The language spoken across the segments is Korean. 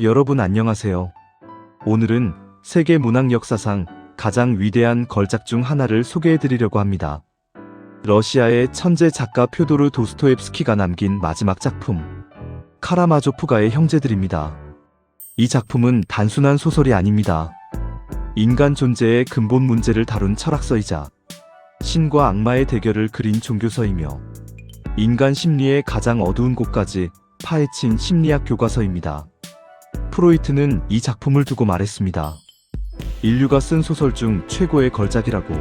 여러분 안녕하세요. 오늘은 세계 문학 역사상 가장 위대한 걸작 중 하나를 소개해드리려고 합니다. 러시아의 천재 작가 퓨도르 도스토옙스키가 남긴 마지막 작품, 카라마조프가의 형제들입니다. 이 작품은 단순한 소설이 아닙니다. 인간 존재의 근본 문제를 다룬 철학서이자 신과 악마의 대결을 그린 종교서이며 인간 심리의 가장 어두운 곳까지 파헤친 심리학 교과서입니다. 프로이트는 이 작품을 두고 말했습니다. 인류가 쓴 소설 중 최고의 걸작이라고.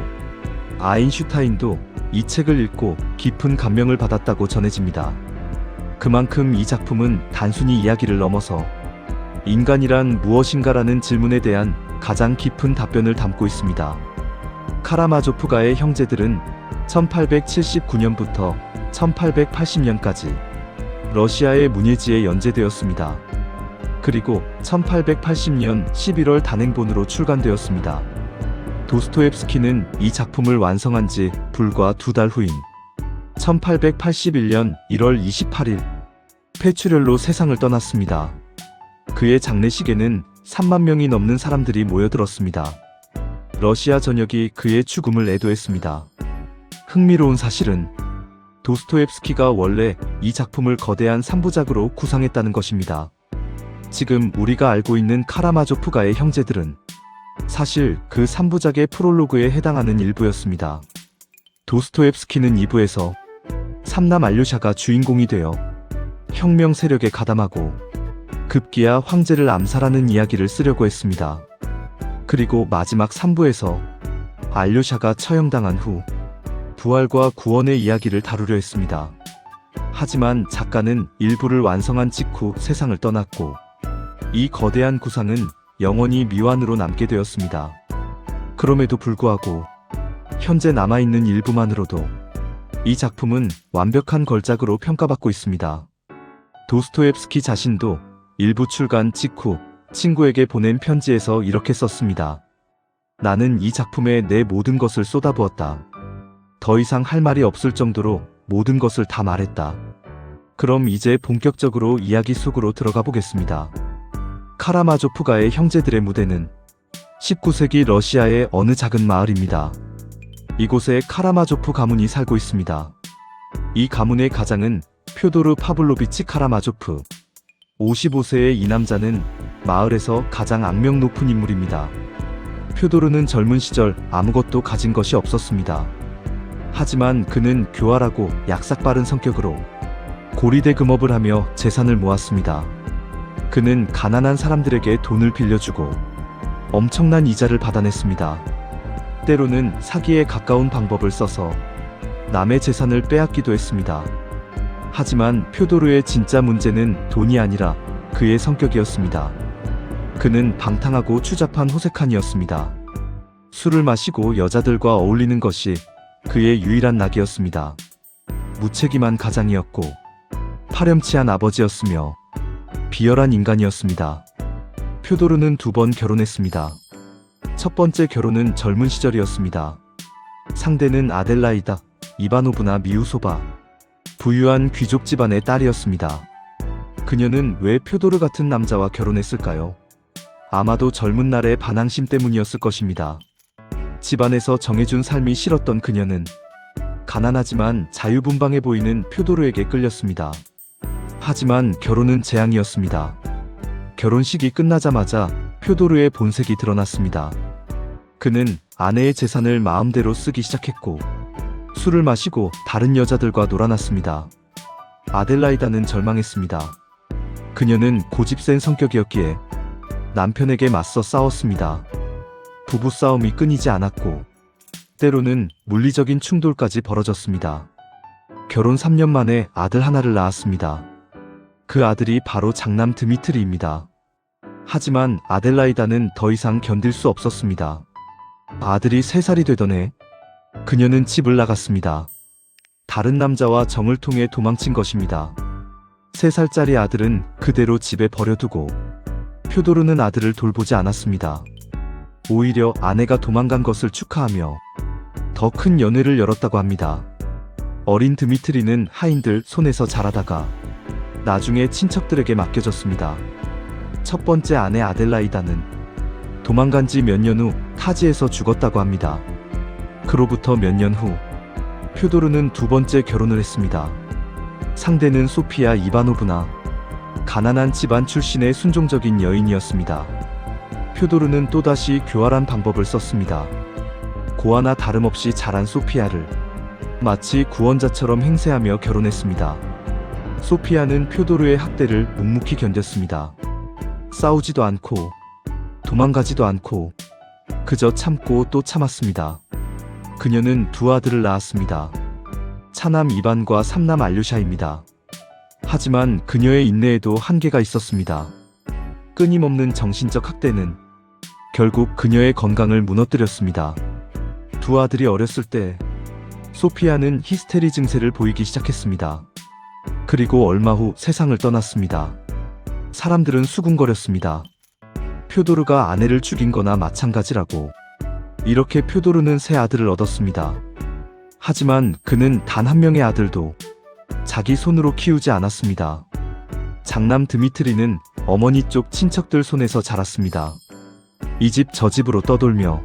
아인슈타인도 이 책을 읽고 깊은 감명을 받았다고 전해집니다. 그만큼 이 작품은 단순히 이야기를 넘어서 인간이란 무엇인가라는 질문에 대한 가장 깊은 답변을 담고 있습니다. 카라마조프가의 형제들은 1879년부터 1880년까지 러시아의 문예지에 연재되었습니다. 그리고 1880년 11월 단행본으로 출간되었습니다. 도스토옙스키는 이 작품을 완성한 지 불과 2달 후인 1881년 1월 28일 폐출혈로 세상을 떠났습니다. 그의 장례식에는 3만 명이 넘는 사람들이 모여들었습니다. 러시아 전역이 그의 죽음을 애도했습니다. 흥미로운 사실은 도스토옙스키가 원래 이 작품을 거대한 3부작으로 구상했다는 것입니다. 지금 우리가 알고 있는 카라마조프가의 형제들은 사실 그 3부작의 프롤로그에 해당하는 일부였습니다. 도스토옙스키는 2부에서 삼남 알류샤가 주인공이 되어 혁명 세력에 가담하고 급기야 황제를 암살하는 이야기를 쓰려고 했습니다. 그리고 마지막 3부에서 알류샤가 처형당한 후 부활과 구원의 이야기를 다루려 했습니다. 하지만 작가는 일부를 완성한 직후 세상을 떠났고 이 거대한 구상은 영원히 미완으로 남게 되었습니다. 그럼에도 불구하고 현재 남아있는 일부만으로도 이 작품은 완벽한 걸작으로 평가받고 있습니다. 도스토옙스키 자신도 일부 출간 직후 친구에게 보낸 편지에서 이렇게 썼습니다. 나는 이 작품에 내 모든 것을 쏟아부었다. 더 이상 할 말이 없을 정도로 모든 것을 다 말했다. 그럼 이제 본격적으로 이야기 속으로 들어가 보겠습니다. 카라마조프가의 형제들의 무대는 19세기 러시아의 어느 작은 마을입니다. 이곳에 카라마조프 가문이 살고 있습니다. 이 가문의 가장은 퓨도르 파블로비치 카라마조프. 55세의 이 남자는 마을에서 가장 악명 높은 인물입니다. 퓨도르는 젊은 시절 아무것도 가진 것이 없었습니다. 하지만 그는 교활하고 약삭 빠른 성격으로 고리대 금업을 하며 재산을 모았습니다. 그는 가난한 사람들에게 돈을 빌려주고 엄청난 이자를 받아냈습니다. 때로는 사기에 가까운 방법을 써서 남의 재산을 빼앗기도 했습니다. 하지만 퓨도르의 진짜 문제는 돈이 아니라 그의 성격이었습니다. 그는 방탕하고 추잡한 호색한이었습니다. 술을 마시고 여자들과 어울리는 것이 그의 유일한 낙이었습니다. 무책임한 가장이었고 파렴치한 아버지였으며 비열한 인간이었습니다. 퓨도르는 2번 결혼했습니다. 첫 번째 결혼은 젊은 시절이었습니다. 상대는 아델라이다 이바노브나 미우소바, 부유한 귀족 집안의 딸이었습니다. 그녀는 왜 퓨도르 같은 남자와 결혼했을까요? 아마도 젊은 날의 반항심 때문이었을 것입니다. 집안에서 정해준 삶이 싫었던 그녀는 가난하지만 자유분방해 보이는 퓨도르에게 끌렸습니다. 하지만 결혼은 재앙이었습니다. 결혼식이 끝나자마자 퓨도르의 본색이 드러났습니다. 그는 아내의 재산을 마음대로 쓰기 시작했고 술을 마시고 다른 여자들과 놀아났습니다. 아델라이다는 절망했습니다. 그녀는 고집센 성격이었기에 남편에게 맞서 싸웠습니다. 부부싸움이 끊이지 않았고 때로는 물리적인 충돌까지 벌어졌습니다. 결혼 3년 만에 아들 하나를 낳았습니다. 그 아들이 바로 장남 드미트리입니다. 하지만 아델라이다는 더 이상 견딜 수 없었습니다. 아들이 3살이 되던 해 그녀는 집을 나갔습니다. 다른 남자와 정을 통해 도망친 것입니다. 3살짜리 아들은 그대로 집에 버려두고 퓨도르는 아들을 돌보지 않았습니다. 오히려 아내가 도망간 것을 축하하며 더 큰 연회를 열었다고 합니다. 어린 드미트리는 하인들 손에서 자라다가 나중에 친척들에게 맡겨졌습니다. 첫 번째 아내 아델라이다는 도망간 지 몇 년 후 타지에서 죽었다고 합니다. 그로부터 몇 년 후 표도르는 두 번째 결혼을 했습니다. 상대는 소피아 이바노브나 가난한 집안 출신의 순종적인 여인이었습니다. 표도르는 또다시 교활한 방법을 썼습니다. 고아나 다름없이 자란 소피아를 마치 구원자처럼 행세하며 결혼했습니다. 소피아는 표도르의 학대를 묵묵히 견뎠습니다. 싸우지도 않고 도망가지도 않고 그저 참고 또 참았습니다. 그녀는 두 아들을 낳았습니다. 차남 이반과 삼남 알류샤입니다. 하지만 그녀의 인내에도 한계가 있었습니다. 끊임없는 정신적 학대는 결국 그녀의 건강을 무너뜨렸습니다. 두 아들이 어렸을 때 소피아는 히스테리 증세를 보이기 시작했습니다. 그리고 얼마 후 세상을 떠났습니다. 사람들은 수군거렸습니다. 표도르가 아내를 죽인 거나 마찬가지라고. 이렇게 표도르는 세 아들을 얻었습니다. 하지만 그는 단 한 명의 아들도 자기 손으로 키우지 않았습니다. 장남 드미트리는 어머니 쪽 친척들 손에서 자랐습니다. 이 집 저 집으로 떠돌며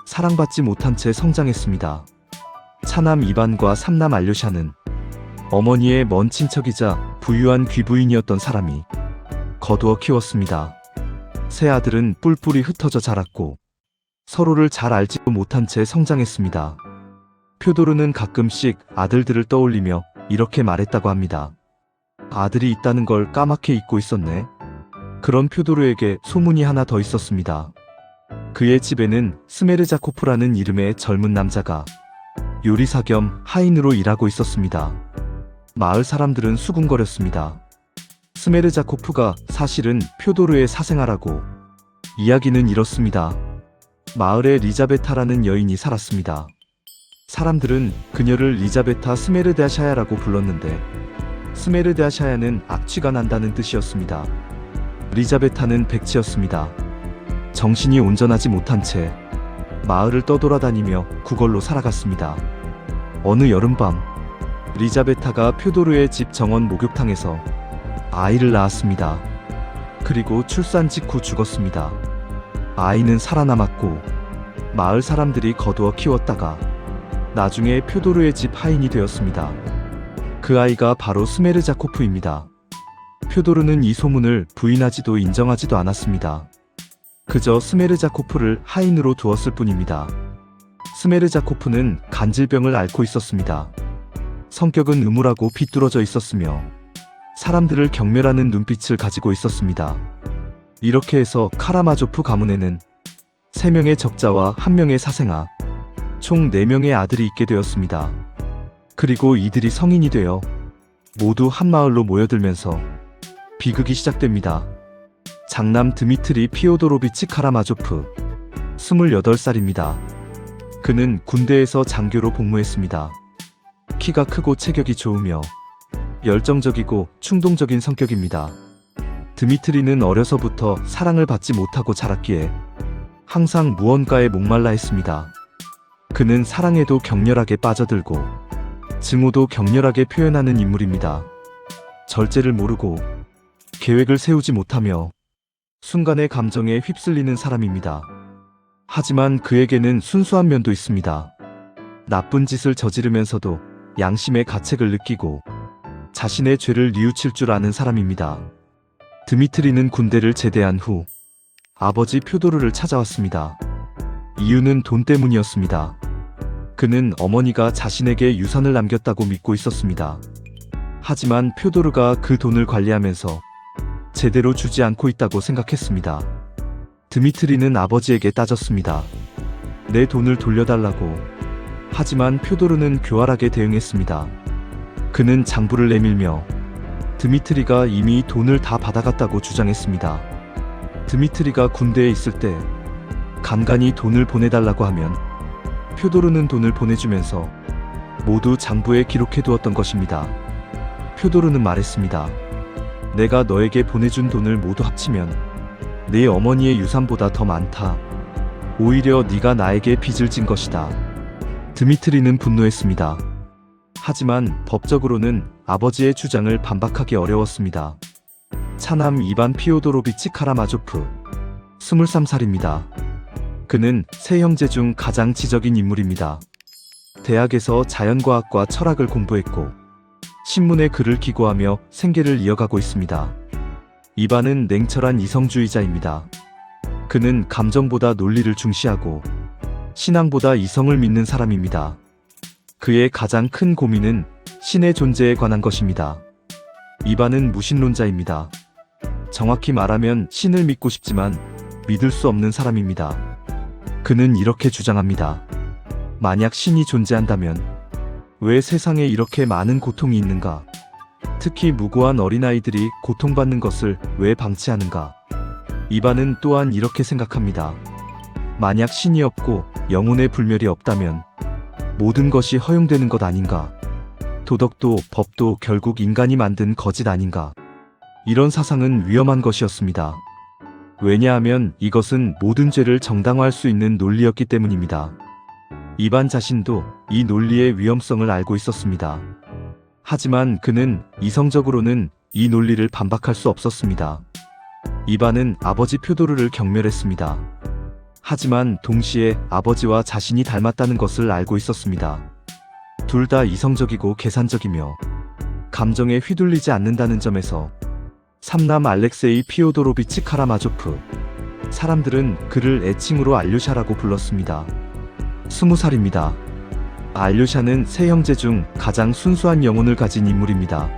사랑받지 못한 채 성장했습니다. 차남 이반과 삼남 알류샤는 어머니의 먼 친척이자 부유한 귀부인이었던 사람이 거두어 키웠습니다. 세 아들은 뿔뿔이 흩어져 자랐고 서로를 잘 알지도 못한 채 성장했습니다. 표도르는 가끔씩 아들들을 떠올리며 이렇게 말했다고 합니다. 아들이 있다는 걸 까맣게 잊고 있었네. 그런 표도르에게 소문이 하나 더 있었습니다. 그의 집에는 스메르자코프라는 이름의 젊은 남자가 요리사 겸 하인으로 일하고 있었습니다. 마을 사람들은 수군거렸습니다. 스메르자코프가 사실은 표도르의 사생아라고. 이야기는 이렇습니다. 마을에 리자베타라는 여인이 살았습니다. 사람들은 그녀를 리자베타 스메르다샤야라고 불렀는데 스메르다샤야는 악취가 난다는 뜻이었습니다. 리자베타는 백치였습니다. 정신이 온전하지 못한 채 마을을 떠돌아다니며 구걸로 살아갔습니다. 어느 여름밤 리자베타가 표도르의 집 정원 목욕탕에서 아이를 낳았습니다. 그리고 출산 직후 죽었습니다. 아이는 살아남았고 마을 사람들이 거두어 키웠다가 나중에 표도르의 집 하인이 되었습니다. 그 아이가 바로 스메르자코프입니다. 표도르는 이 소문을 부인하지도 인정하지도 않았습니다. 그저 스메르자코프를 하인으로 두었을 뿐입니다. 스메르자코프는 간질병을 앓고 있었습니다. 성격은 음울하고 비뚤어져 있었으며 사람들을 경멸하는 눈빛을 가지고 있었습니다. 이렇게 해서 카라마조프 가문에는 3명의 적자와 1명의 사생아, 총 4명의 아들이 있게 되었습니다. 그리고 이들이 성인이 되어 모두 한 마을로 모여들면서 비극이 시작됩니다. 장남 드미트리 피오도로비치 카라마조프, 28살입니다. 그는 군대에서 장교로 복무했습니다. 키가 크고 체격이 좋으며 열정적이고 충동적인 성격입니다. 드미트리는 어려서부터 사랑을 받지 못하고 자랐기에 항상 무언가에 목말라 했습니다. 그는 사랑에도 격렬하게 빠져들고 증오도 격렬하게 표현하는 인물입니다. 절제를 모르고 계획을 세우지 못하며 순간의 감정에 휩쓸리는 사람입니다. 하지만 그에게는 순수한 면도 있습니다. 나쁜 짓을 저지르면서도 양심의 가책을 느끼고 자신의 죄를 뉘우칠 줄 아는 사람입니다. 드미트리는 군대를 제대한 후 아버지 표도르를 찾아왔습니다. 이유는 돈 때문이었습니다. 그는 어머니가 자신에게 유산을 남겼다고 믿고 있었습니다. 하지만 표도르가 그 돈을 관리하면서 제대로 주지 않고 있다고 생각했습니다. 드미트리는 아버지에게 따졌습니다. 내 돈을 돌려달라고. 하지만 표도르는 교활하게 대응했습니다. 그는 장부를 내밀며 드미트리가 이미 돈을 다 받아갔다고 주장했습니다. 드미트리가 군대에 있을 때 간간히 돈을 보내달라고 하면 표도르는 돈을 보내주면서 모두 장부에 기록해두었던 것입니다. 표도르는 말했습니다. 내가 너에게 보내준 돈을 모두 합치면 내 어머니의 유산보다 더 많다. 오히려 네가 나에게 빚을 진 것이다. 드미트리는 분노했습니다. 하지만 법적으로는 아버지의 주장을 반박하기 어려웠습니다. 차남 이반 피오도로비치 카라마조프, 23살입니다. 그는 세 형제 중 가장 지적인 인물입니다. 대학에서 자연과학과 철학을 공부했고 신문에 글을 기고하며 생계를 이어가고 있습니다. 이반은 냉철한 이성주의자입니다. 그는 감정보다 논리를 중시하고 신앙보다 이성을 믿는 사람입니다. 그의 가장 큰 고민은 신의 존재에 관한 것입니다. 이반은 무신론자입니다. 정확히 말하면 신을 믿고 싶지만 믿을 수 없는 사람입니다. 그는 이렇게 주장합니다. 만약 신이 존재한다면 왜 세상에 이렇게 많은 고통이 있는가? 특히 무고한 어린아이들이 고통받는 것을 왜 방치하는가? 이반은 또한 이렇게 생각합니다. 만약 신이 없고 영혼의 불멸이 없다면 모든 것이 허용되는 것 아닌가? 도덕도 법도 결국 인간이 만든 거짓 아닌가? 이런 사상은 위험한 것이었습니다. 왜냐하면 이것은 모든 죄를 정당화할 수 있는 논리였기 때문입니다. 이반 자신도 이 논리의 위험성을 알고 있었습니다. 하지만 그는 이성적으로는 이 논리를 반박할 수 없었습니다. 이반은 아버지 표도르를 경멸했습니다. 하지만 동시에 아버지와 자신이 닮았다는 것을 알고 있었습니다. 둘 다 이성적이고 계산적이며 감정에 휘둘리지 않는다는 점에서 삼남 알렉세이 피오도로비치 카라마조프, 사람들은 그를 애칭으로 알류샤라고 불렀습니다. 20살입니다. 알류샤는 세 형제 중 가장 순수한 영혼을 가진 인물입니다.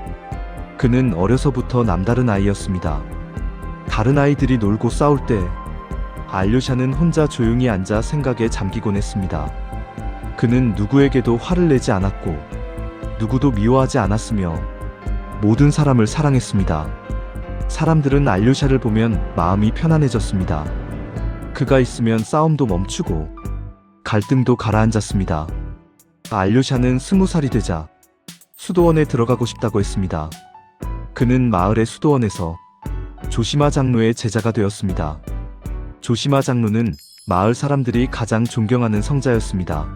그는 어려서부터 남다른 아이였습니다. 다른 아이들이 놀고 싸울 때 알류샤는 혼자 조용히 앉아 생각에 잠기곤 했습니다. 그는 누구에게도 화를 내지 않았고 누구도 미워하지 않았으며 모든 사람을 사랑했습니다. 사람들은 알류샤를 보면 마음이 편안해졌습니다. 그가 있으면 싸움도 멈추고 갈등도 가라앉았습니다. 알류샤는 20살이 되자 수도원에 들어가고 싶다고 했습니다. 그는 마을의 수도원에서 조시마 장로의 제자가 되었습니다. 조시마 장로는 마을 사람들이 가장 존경하는 성자였습니다.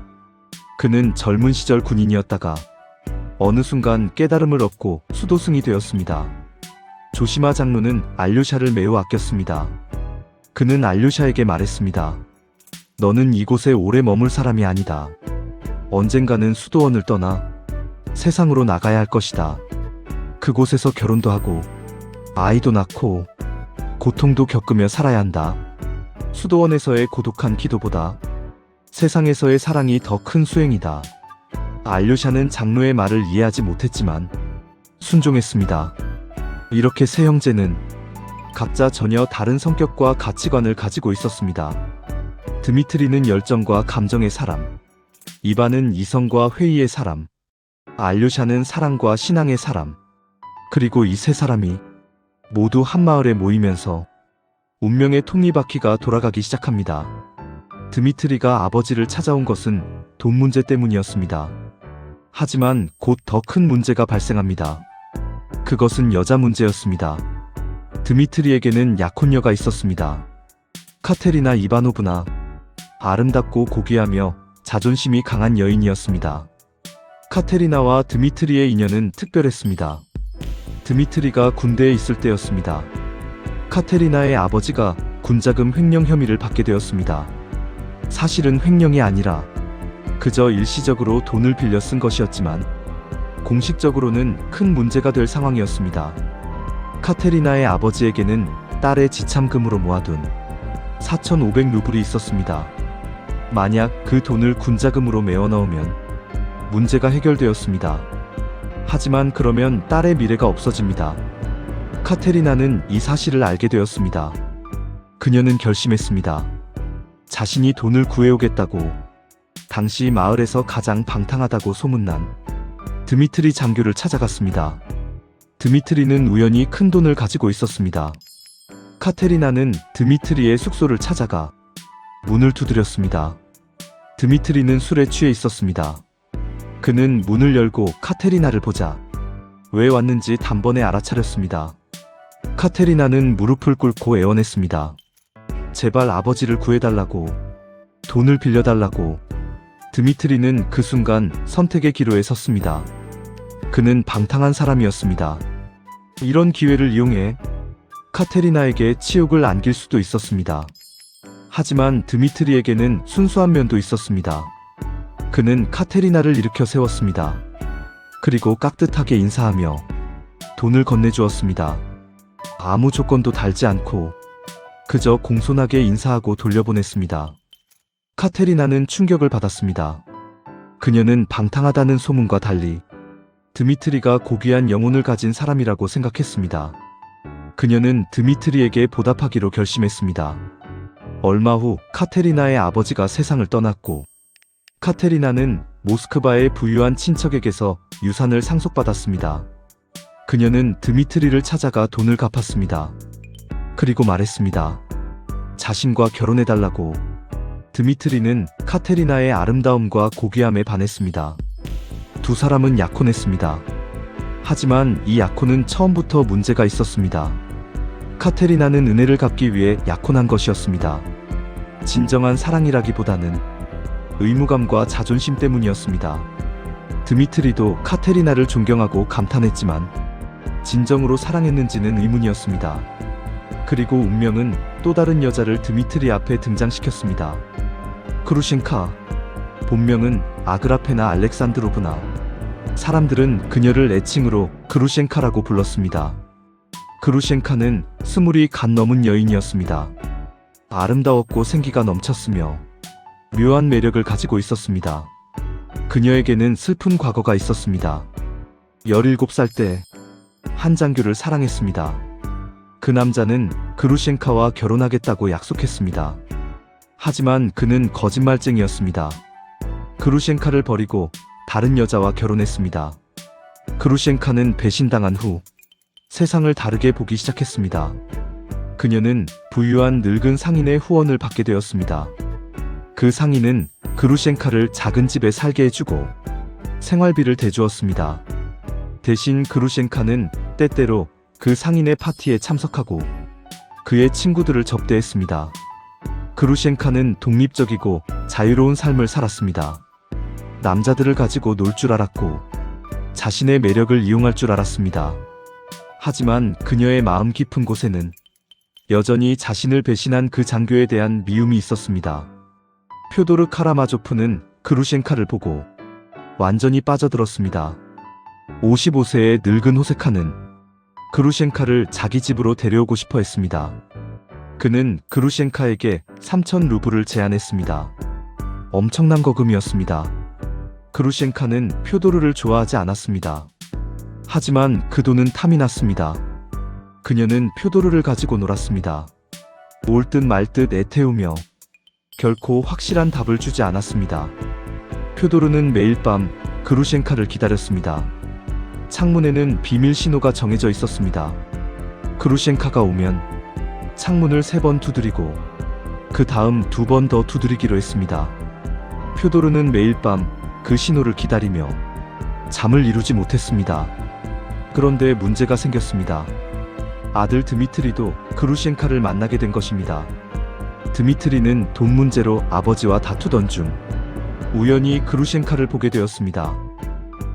그는 젊은 시절 군인이었다가 어느 순간 깨달음을 얻고 수도승이 되었습니다. 조시마 장로는 알류샤를 매우 아꼈습니다. 그는 알류샤에게 말했습니다. 너는 이곳에 오래 머물 사람이 아니다. 언젠가는 수도원을 떠나 세상으로 나가야 할 것이다. 그곳에서 결혼도 하고 아이도 낳고 고통도 겪으며 살아야 한다. 수도원에서의 고독한 기도보다 세상에서의 사랑이 더 큰 수행이다. 알류샤는 장로의 말을 이해하지 못했지만 순종했습니다. 이렇게 세 형제는 각자 전혀 다른 성격과 가치관을 가지고 있었습니다. 드미트리는 열정과 감정의 사람, 이반은 이성과 회의의 사람, 알류샤는 사랑과 신앙의 사람. 그리고 이 세 사람이 모두 한 마을에 모이면서 운명의 톱니바퀴가 돌아가기 시작합니다. 드미트리가 아버지를 찾아온 것은 돈 문제 때문이었습니다. 하지만 곧 더 큰 문제가 발생합니다. 그것은 여자 문제였습니다. 드미트리에게는 약혼녀가 있었습니다. 카테리나 이바노브나, 아름답고 고귀하며 자존심이 강한 여인이었습니다. 카테리나와 드미트리의 인연은 특별했습니다. 드미트리가 군대에 있을 때였습니다. 카테리나의 아버지가 군자금 횡령 혐의를 받게 되었습니다. 사실은 횡령이 아니라 그저 일시적으로 돈을 빌려 쓴 것이었지만 공식적으로는 큰 문제가 될 상황이었습니다. 카테리나의 아버지에게는 딸의 지참금으로 모아둔 4,500루블이 있었습니다. 만약 그 돈을 군자금으로 메워 넣으면 문제가 해결되었습니다. 하지만 그러면 딸의 미래가 없어집니다. 카테리나는 이 사실을 알게 되었습니다. 그녀는 결심했습니다. 자신이 돈을 구해오겠다고. 당시 마을에서 가장 방탕하다고 소문난 드미트리 장교를 찾아갔습니다. 드미트리는 우연히 큰 돈을 가지고 있었습니다. 카테리나는 드미트리의 숙소를 찾아가 문을 두드렸습니다. 드미트리는 술에 취해 있었습니다. 그는 문을 열고 카테리나를 보자 왜 왔는지 단번에 알아차렸습니다. 카테리나는 무릎을 꿇고 애원했습니다. 제발 아버지를 구해달라고, 돈을 빌려달라고. 드미트리는 그 순간 선택의 기로에 섰습니다. 그는 방탕한 사람이었습니다. 이런 기회를 이용해 카테리나에게 치욕을 안길 수도 있었습니다. 하지만 드미트리에게는 순수한 면도 있었습니다. 그는 카테리나를 일으켜 세웠습니다. 그리고 깍듯하게 인사하며 돈을 건네주었습니다. 아무 조건도 달지 않고 그저 공손하게 인사하고 돌려보냈습니다. 카테리나는 충격을 받았습니다. 그녀는 방탕하다는 소문과 달리 드미트리가 고귀한 영혼을 가진 사람이라고 생각했습니다. 그녀는 드미트리에게 보답하기로 결심했습니다. 얼마 후 카테리나의 아버지가 세상을 떠났고 카테리나는 모스크바의 부유한 친척에게서 유산을 상속받았습니다. 그녀는 드미트리를 찾아가 돈을 갚았습니다. 그리고 말했습니다. 자신과 결혼해달라고. 드미트리는 카테리나의 아름다움과 고귀함에 반했습니다. 두 사람은 약혼했습니다. 하지만 이 약혼은 처음부터 문제가 있었습니다. 카테리나는 은혜를 갚기 위해 약혼한 것이었습니다. 진정한 사랑이라기보다는 의무감과 자존심 때문이었습니다. 드미트리도 카테리나를 존경하고 감탄했지만 진정으로 사랑했는지는 의문이었습니다. 그리고 운명은 또 다른 여자를 드미트리 앞에 등장시켰습니다. 크루셴카. 본명은 아그라페나 알렉산드로브나. 사람들은 그녀를 애칭으로 크루셴카라고 불렀습니다. 크루셴카는 스물이 갓 넘은 여인이었습니다. 아름다웠고 생기가 넘쳤으며 묘한 매력을 가지고 있었습니다. 그녀에게는 슬픈 과거가 있었습니다. 17살 때 한 장교를 사랑했습니다. 그 남자는 크루셴카와 결혼하겠다고 약속했습니다. 하지만 그는 거짓말쟁이였습니다. 크루셴카를 버리고 다른 여자와 결혼했습니다. 크루셴카는 배신당한 후 세상을 다르게 보기 시작했습니다. 그녀는 부유한 늙은 상인의 후원을 받게 되었습니다. 그 상인은 크루셴카를 작은 집에 살게 해주고 생활비를 대주었습니다. 대신 크루셴카는 때때로 그 상인의 파티에 참석하고 그의 친구들을 접대했습니다. 크루셴카는 독립적이고 자유로운 삶을 살았습니다. 남자들을 가지고 놀 줄 알았고 자신의 매력을 이용할 줄 알았습니다. 하지만 그녀의 마음 깊은 곳에는 여전히 자신을 배신한 그 장교에 대한 미움이 있었습니다. 표도르 카라마조프는 크루셴카를 보고 완전히 빠져들었습니다. 55세의 늙은 호세카는 크루셴카를 자기 집으로 데려오고 싶어 했습니다. 그는 크루셴카에게 3,000 루블을 제안했습니다. 엄청난 거금이었습니다. 크루셴카는 표도르를 좋아하지 않았습니다. 하지만 그 돈은 탐이 났습니다. 그녀는 표도르를 가지고 놀았습니다. 올 듯 말 듯 애태우며 결코 확실한 답을 주지 않았습니다. 표도르는 매일 밤 크루셴카를 기다렸습니다. 창문에는 비밀 신호가 정해져 있었습니다. 크루셴카가 오면 창문을 3번 두드리고 그 다음 2번 더 두드리기로 했습니다. 표도르는 매일 밤 그 신호를 기다리며 잠을 이루지 못했습니다. 그런데 문제가 생겼습니다. 아들 드미트리도 크루셴카를 만나게 된 것입니다. 드미트리는 돈 문제로 아버지와 다투던 중 우연히 크루셴카를 보게 되었습니다.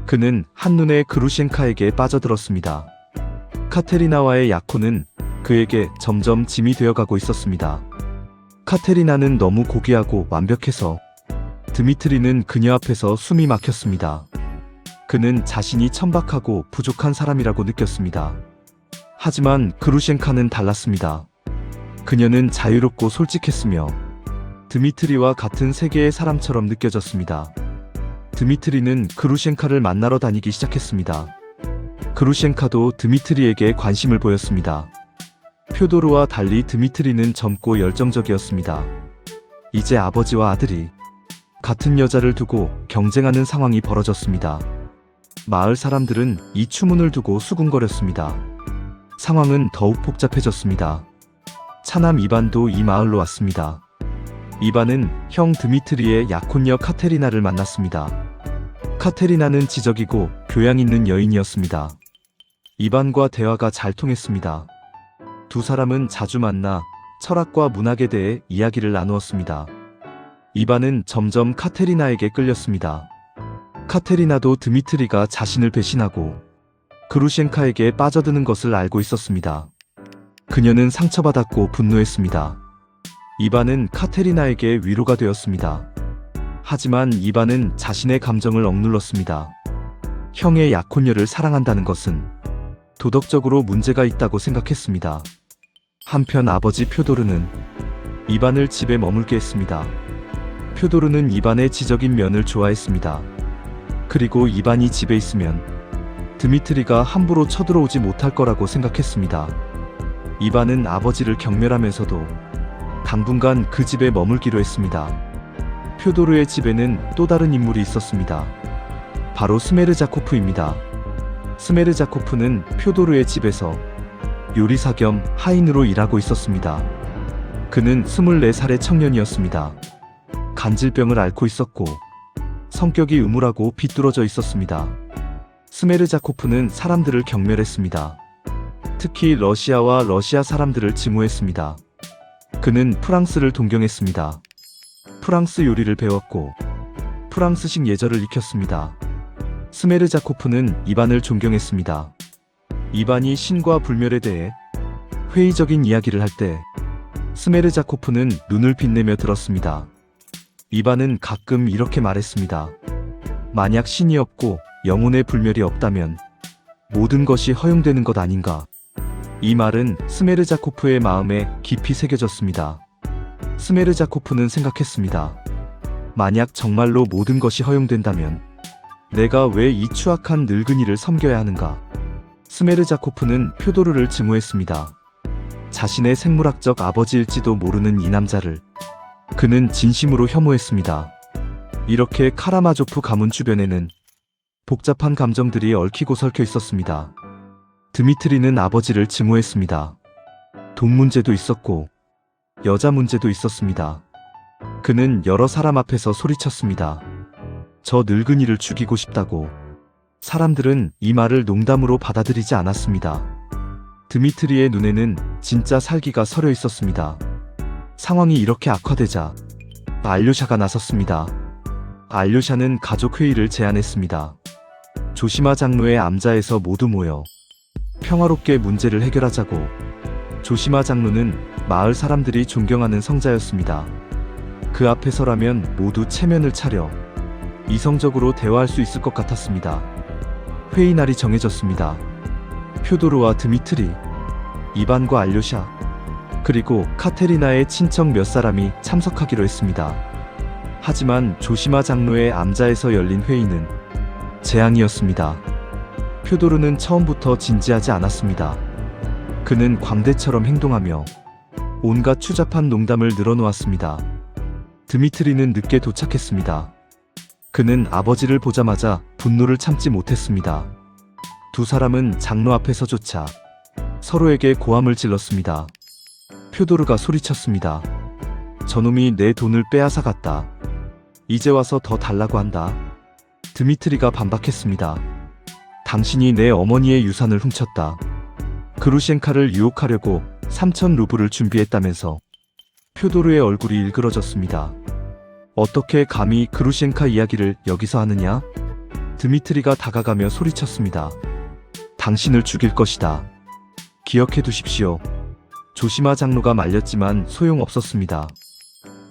그는 한눈에 크루셴카에게 빠져들었습니다. 카테리나와의 약혼은 그에게 점점 짐이 되어가고 있었습니다. 카테리나는 너무 고귀하고 완벽해서 드미트리는 그녀 앞에서 숨이 막혔습니다. 그는 자신이 천박하고 부족한 사람이라고 느꼈습니다. 하지만 크루셴카는 달랐습니다. 그녀는 자유롭고 솔직했으며 드미트리와 같은 세계의 사람처럼 느껴졌습니다. 드미트리는 크루셴카를 만나러 다니기 시작했습니다. 크루셴카도 드미트리에게 관심을 보였습니다. 표도르와 달리 드미트리는 젊고 열정적이었습니다. 이제 아버지와 아들이 같은 여자를 두고 경쟁하는 상황이 벌어졌습니다. 마을 사람들은 이 추문을 두고 수군거렸습니다. 상황은 더욱 복잡해졌습니다. 차남 이반도 이 마을로 왔습니다. 이반은 형 드미트리의 약혼녀 카테리나를 만났습니다. 카테리나는 지적이고 교양 있는 여인이었습니다. 이반과 대화가 잘 통했습니다. 두 사람은 자주 만나 철학과 문학에 대해 이야기를 나누었습니다. 이반은 점점 카테리나에게 끌렸습니다. 카테리나도 드미트리가 자신을 배신하고 크루셴카에게 빠져드는 것을 알고 있었습니다. 그녀는 상처받았고 분노했습니다. 이반은 카테리나에게 위로가 되었습니다. 하지만 이반은 자신의 감정을 억눌렀습니다. 형의 약혼녀를 사랑한다는 것은 도덕적으로 문제가 있다고 생각했습니다. 한편 아버지 표도르는 이반을 집에 머물게 했습니다. 표도르는 이반의 지적인 면을 좋아했습니다. 그리고 이반이 집에 있으면 드미트리가 함부로 쳐들어오지 못할 거라고 생각했습니다. 이반은 아버지를 경멸하면서도 당분간 그 집에 머물기로 했습니다. 표도르의 집에는 또 다른 인물이 있었습니다. 바로 스메르자코프입니다. 스메르자코프는 표도르의 집에서 요리사 겸 하인으로 일하고 있었습니다. 그는 24살의 청년이었습니다. 간질병을 앓고 있었고 성격이 음울하고 비뚤어져 있었습니다. 스메르자코프는 사람들을 경멸했습니다. 특히 러시아와 러시아 사람들을 증오했습니다. 그는 프랑스를 동경했습니다. 프랑스 요리를 배웠고 프랑스식 예절을 익혔습니다. 스메르자코프는 이반을 존경했습니다. 이반이 신과 불멸에 대해 회의적인 이야기를 할 때 스메르자코프는 눈을 빛내며 들었습니다. 이반은 가끔 이렇게 말했습니다. 만약 신이 없고 영혼의 불멸이 없다면 모든 것이 허용되는 것 아닌가. 이 말은 스메르자코프의 마음에 깊이 새겨졌습니다. 스메르자코프는 생각했습니다. 만약 정말로 모든 것이 허용된다면 내가 왜 이 추악한 늙은이를 섬겨야 하는가? 스메르자코프는 표도르를 증오했습니다. 자신의 생물학적 아버지일지도 모르는 이 남자를 그는 진심으로 혐오했습니다. 이렇게 카라마조프 가문 주변에는 복잡한 감정들이 얽히고 설켜 있었습니다. 드미트리는 아버지를 증오했습니다. 돈 문제도 있었고 여자 문제도 있었습니다. 그는 여러 사람 앞에서 소리쳤습니다. 저 늙은이를 죽이고 싶다고. 사람들은 이 말을 농담으로 받아들이지 않았습니다. 드미트리의 눈에는 진짜 살기가 서려 있었습니다. 상황이 이렇게 악화되자 알료샤가 나섰습니다. 알료샤는 가족회의를 제안했습니다. 조시마 장로의 암자에서 모두 모여 평화롭게 문제를 해결하자고. 조시마 장로는 마을 사람들이 존경하는 성자였습니다. 그 앞에서라면 모두 체면을 차려 이성적으로 대화할 수 있을 것 같았습니다. 회의 날이 정해졌습니다. 표도르와 드미트리, 이반과 알료샤, 그리고 카테리나의 친척 몇 사람이 참석하기로 했습니다. 하지만 조시마 장로의 암자에서 열린 회의는 재앙이었습니다. 표도르는 처음부터 진지하지 않았습니다. 그는 광대처럼 행동하며 온갖 추잡한 농담을 늘어놓았습니다. 드미트리는 늦게 도착했습니다. 그는 아버지를 보자마자 분노를 참지 못했습니다. 두 사람은 장로 앞에서조차 서로에게 고함을 질렀습니다. 표도르가 소리쳤습니다. 저놈이 내 돈을 빼앗아갔다. 이제 와서 더 달라고 한다. 드미트리가 반박했습니다. 당신이 내 어머니의 유산을 훔쳤다. 그루셴카를 유혹하려고 3,000 루블을 준비했다면서. 표도르의 얼굴이 일그러졌습니다. 어떻게 감히 그루셴카 이야기를 여기서 하느냐? 드미트리가 다가가며 소리쳤습니다. 당신을 죽일 것이다. 기억해 두십시오. 조시마 장로가 말렸지만 소용없었습니다.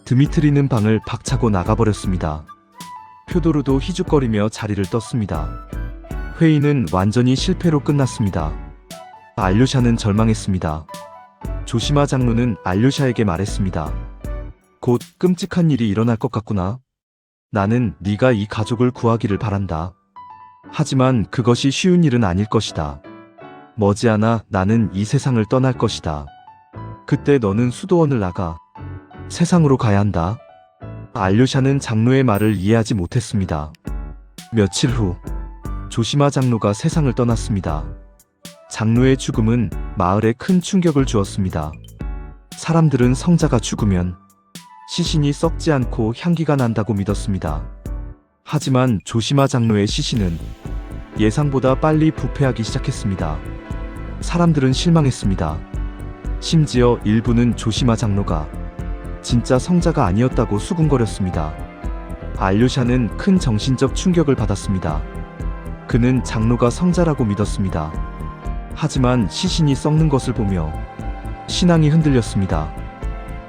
드미트리는 방을 박차고 나가버렸습니다. 표도르도 희죽거리며 자리를 떴습니다. 회의는 완전히 실패로 끝났습니다. 알료샤는 절망했습니다. 조시마 장로는 알료샤에게 말했습니다. 곧 끔찍한 일이 일어날 것 같구나. 나는 네가 이 가족을 구하기를 바란다. 하지만 그것이 쉬운 일은 아닐 것이다. 머지않아 나는 이 세상을 떠날 것이다. 그때 너는 수도원을 나가 세상으로 가야 한다. 알료샤는 장로의 말을 이해하지 못했습니다. 며칠 후 조시마 장로가 세상을 떠났습니다. 장로의 죽음은 마을에 큰 충격을 주었습니다. 사람들은 성자가 죽으면 시신이 썩지 않고 향기가 난다고 믿었습니다. 하지만 조시마 장로의 시신은 예상보다 빨리 부패하기 시작했습니다. 사람들은 실망했습니다. 심지어 일부는 조시마 장로가 진짜 성자가 아니었다고 수군거렸습니다. 알료샤는 큰 정신적 충격을 받았습니다. 그는 장로가 성자라고 믿었습니다. 하지만 시신이 썩는 것을 보며 신앙이 흔들렸습니다.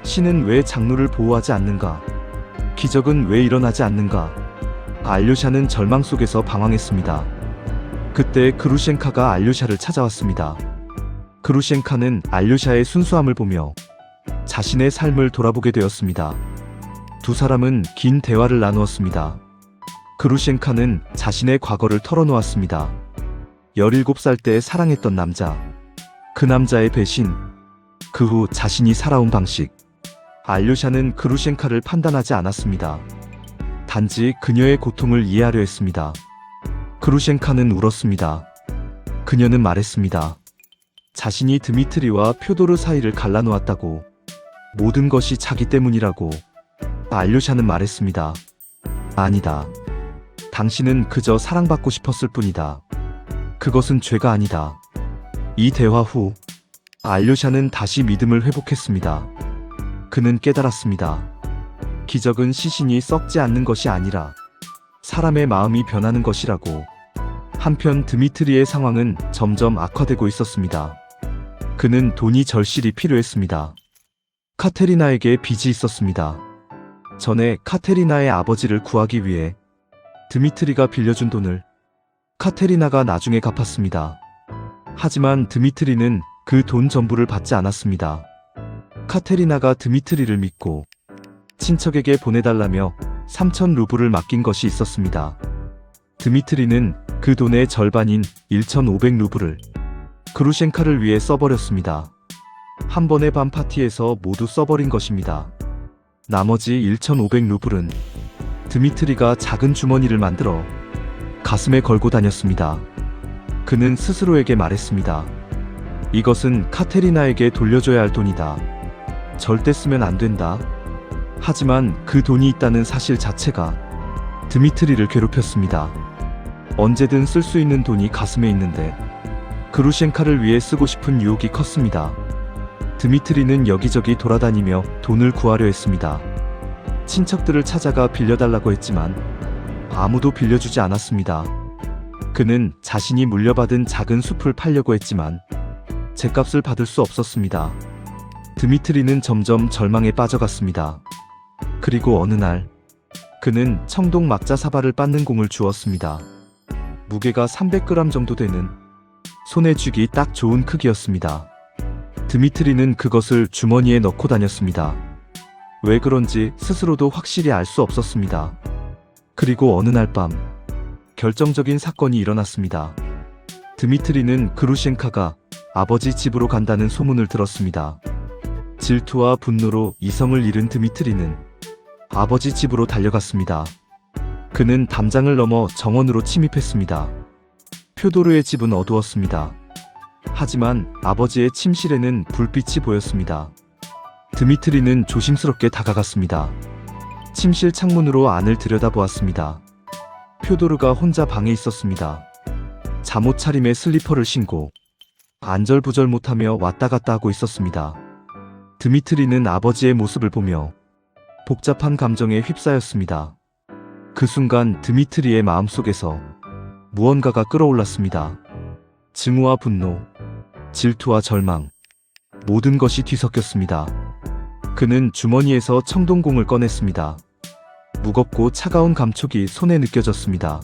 신은 왜 장로를 보호하지 않는가? 기적은 왜 일어나지 않는가? 알료샤는 절망 속에서 방황했습니다. 그때 그루셴카가 알료샤를 찾아왔습니다. 그루셴카는 알료샤의 순수함을 보며 자신의 삶을 돌아보게 되었습니다. 두 사람은 긴 대화를 나누었습니다. 그루셴카는 자신의 과거를 털어놓았습니다. 17살 때 사랑했던 남자, 그 남자의 배신, 그 후 자신이 살아온 방식. 알료샤는 그루셴카를 판단하지 않았습니다. 단지 그녀의 고통을 이해하려 했습니다. 그루셴카는 울었습니다. 그녀는 말했습니다. 자신이 드미트리와 표도르 사이를 갈라놓았다고. 모든 것이 자기 때문이라고. 알료샤는 말했습니다. 아니다. 당신은 그저 사랑받고 싶었을 뿐이다. 그것은 죄가 아니다. 이 대화 후 알료샤는 다시 믿음을 회복했습니다. 그는 깨달았습니다. 기적은 시신이 썩지 않는 것이 아니라 사람의 마음이 변하는 것이라고. 한편 드미트리의 상황은 점점 악화되고 있었습니다. 그는 돈이 절실히 필요했습니다. 카테리나에게 빚이 있었습니다. 전에 카테리나의 아버지를 구하기 위해 드미트리가 빌려준 돈을 카테리나가 나중에 갚았습니다. 하지만 드미트리는 그 돈 전부를 받지 않았습니다. 카테리나가 드미트리를 믿고 친척에게 보내달라며 3,000 루블을 맡긴 것이 있었습니다. 드미트리는 그 돈의 절반인 1,500 루블을 그루셴카를 위해 써버렸습니다. 한 번의 밤 파티에서 모두 써버린 것입니다. 나머지 1,500 루블은 드미트리가 작은 주머니를 만들어 가슴에 걸고 다녔습니다. 그는 스스로에게 말했습니다. 이것은 카테리나에게 돌려줘야 할 돈이다. 절대 쓰면 안 된다. 하지만 그 돈이 있다는 사실 자체가 드미트리를 괴롭혔습니다. 언제든 쓸 수 있는 돈이 가슴에 있는데 그루셴카를 위해 쓰고 싶은 유혹이 컸습니다. 드미트리는 여기저기 돌아다니며 돈을 구하려 했습니다. 친척들을 찾아가 빌려달라고 했지만 아무도 빌려주지 않았습니다. 그는 자신이 물려받은 작은 숲을 팔려고 했지만 죗값을 받을 수 없었습니다. 드미트리는 점점 절망에 빠져갔습니다. 그리고 어느 날 그는 청동 막자 사발을 빻는 공을 주었습니다. 무게가 300g 정도 되는 손에 쥐기 딱 좋은 크기였습니다. 드미트리는 그것을 주머니에 넣고 다녔습니다. 왜 그런지 스스로도 확실히 알 수 없었습니다. 그리고 어느 날 밤 결정적인 사건이 일어났습니다. 드미트리는 그루셴카가 아버지 집으로 간다는 소문을 들었습니다. 질투와 분노로 이성을 잃은 드미트리는 아버지 집으로 달려갔습니다. 그는 담장을 넘어 정원으로 침입했습니다. 표도르의 집은 어두웠습니다. 하지만 아버지의 침실에는 불빛이 보였습니다. 드미트리는 조심스럽게 다가갔습니다. 침실 창문으로 안을 들여다보았습니다. 표도르가 혼자 방에 있었습니다. 잠옷 차림에 슬리퍼를 신고 안절부절 못하며 왔다 갔다 하고 있었습니다. 드미트리는 아버지의 모습을 보며 복잡한 감정에 휩싸였습니다. 그 순간 드미트리의 마음속에서 무언가가 끓어올랐습니다. 증오와 분노, 질투와 절망, 모든 것이 뒤섞였습니다. 그는 주머니에서 청동공을 꺼냈습니다. 무겁고 차가운 감촉이 손에 느껴졌습니다.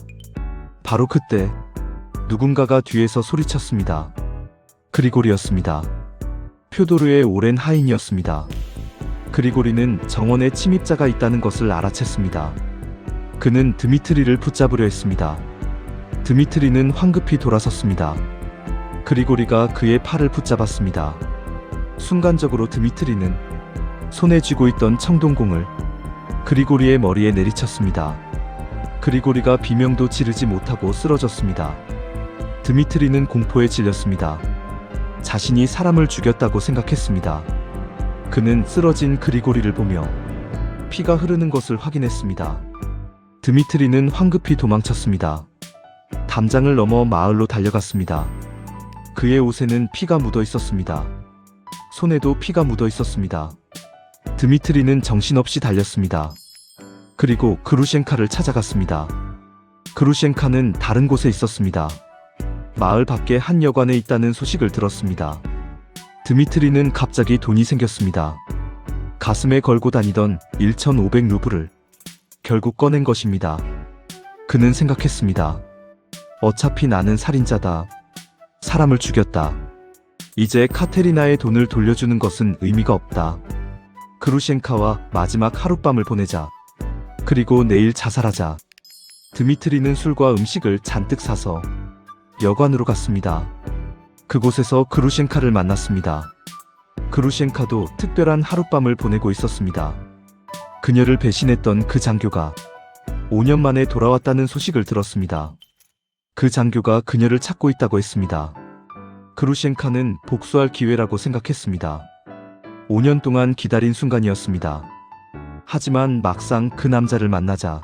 바로 그때 누군가가 뒤에서 소리쳤습니다. 그리고리였습니다. 표도르의 오랜 하인이었습니다. 그리고리는 정원에 침입자가 있다는 것을 알아챘습니다. 그는 드미트리를 붙잡으려 했습니다. 드미트리는 황급히 돌아섰습니다. 그리고리가 그의 팔을 붙잡았습니다. 순간적으로 드미트리는 손에 쥐고 있던 청동공을 그리고리의 머리에 내리쳤습니다. 그리고리가 비명도 지르지 못하고 쓰러졌습니다. 드미트리는 공포에 질렸습니다. 자신이 사람을 죽였다고 생각했습니다. 그는 쓰러진 그리고리를 보며 피가 흐르는 것을 확인했습니다. 드미트리는 황급히 도망쳤습니다. 담장을 넘어 마을로 달려갔습니다. 그의 옷에는 피가 묻어 있었습니다. 손에도 피가 묻어 있었습니다. 드미트리는 정신없이 달렸습니다. 그리고 그루셴카를 찾아갔습니다. 그루셴카는 다른 곳에 있었습니다. 마을 밖에 한 여관에 있다는 소식을 들었습니다. 드미트리는 갑자기 돈이 생겼습니다. 가슴에 걸고 다니던 1,500루블을 결국 꺼낸 것입니다. 그는 생각했습니다. 어차피 나는 살인자다. 사람을 죽였다. 이제 카테리나의 돈을 돌려주는 것은 의미가 없다. 그루셴카와 마지막 하룻밤을 보내자. 그리고 내일 자살하자. 드미트리는 술과 음식을 잔뜩 사서 여관으로 갔습니다. 그곳에서 그루셴카를 만났습니다. 그루셴카도 특별한 하룻밤을 보내고 있었습니다. 그녀를 배신했던 그 장교가 5년 만에 돌아왔다는 소식을 들었습니다. 그 장교가 그녀를 찾고 있다고 했습니다. 그루셴카는 복수할 기회라고 생각했습니다. 5년 동안 기다린 순간이었습니다. 하지만 막상 그 남자를 만나자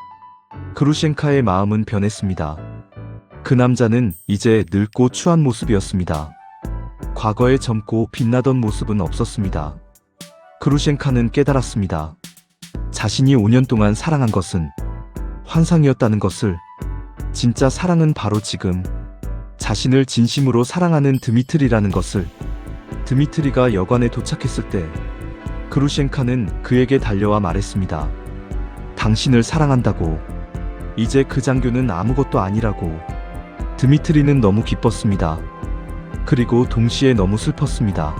그루셴카의 마음은 변했습니다. 그 남자는 이제 늙고 추한 모습이었습니다. 과거에 젊고 빛나던 모습은 없었습니다. 그루셴카는 깨달았습니다. 자신이 5년 동안 사랑한 것은 환상이었다는 것을. 진짜 사랑은 바로 지금 자신을 진심으로 사랑하는 드미트리라는 것을. 드미트리가 여관에 도착했을 때 그루셴카는 그에게 달려와 말했습니다. 당신을 사랑한다고. 이제 그 장교는 아무것도 아니라고. 드미트리는 너무 기뻤습니다. 그리고 동시에 너무 슬펐습니다.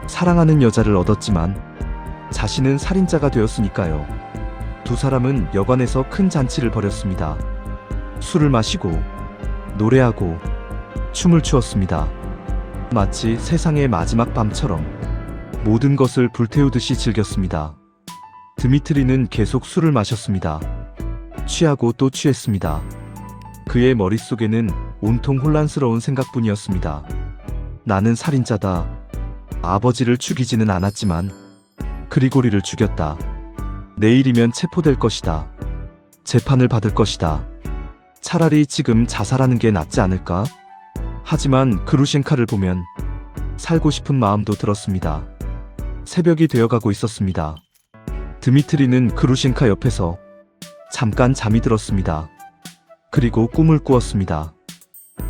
사랑하는 여자를 얻었지만 자신은 살인자가 되었으니까요. 두 사람은 여관에서 큰 잔치를 벌였습니다. 술을 마시고 노래하고 춤을 추었습니다. 마치 세상의 마지막 밤처럼 모든 것을 불태우듯이 즐겼습니다. 드미트리는 계속 술을 마셨습니다. 취하고 또 취했습니다. 그의 머릿속에는 온통 혼란스러운 생각뿐이었습니다. 나는 살인자다. 아버지를 죽이지는 않았지만 그리고리를 죽였다. 내일이면 체포될 것이다. 재판을 받을 것이다. 차라리 지금 자살하는 게 낫지 않을까? 하지만 그루셴카를 보면 살고 싶은 마음도 들었습니다. 새벽이 되어가고 있었습니다. 드미트리는 그루셴카 옆에서 잠깐 잠이 들었습니다. 그리고 꿈을 꾸었습니다.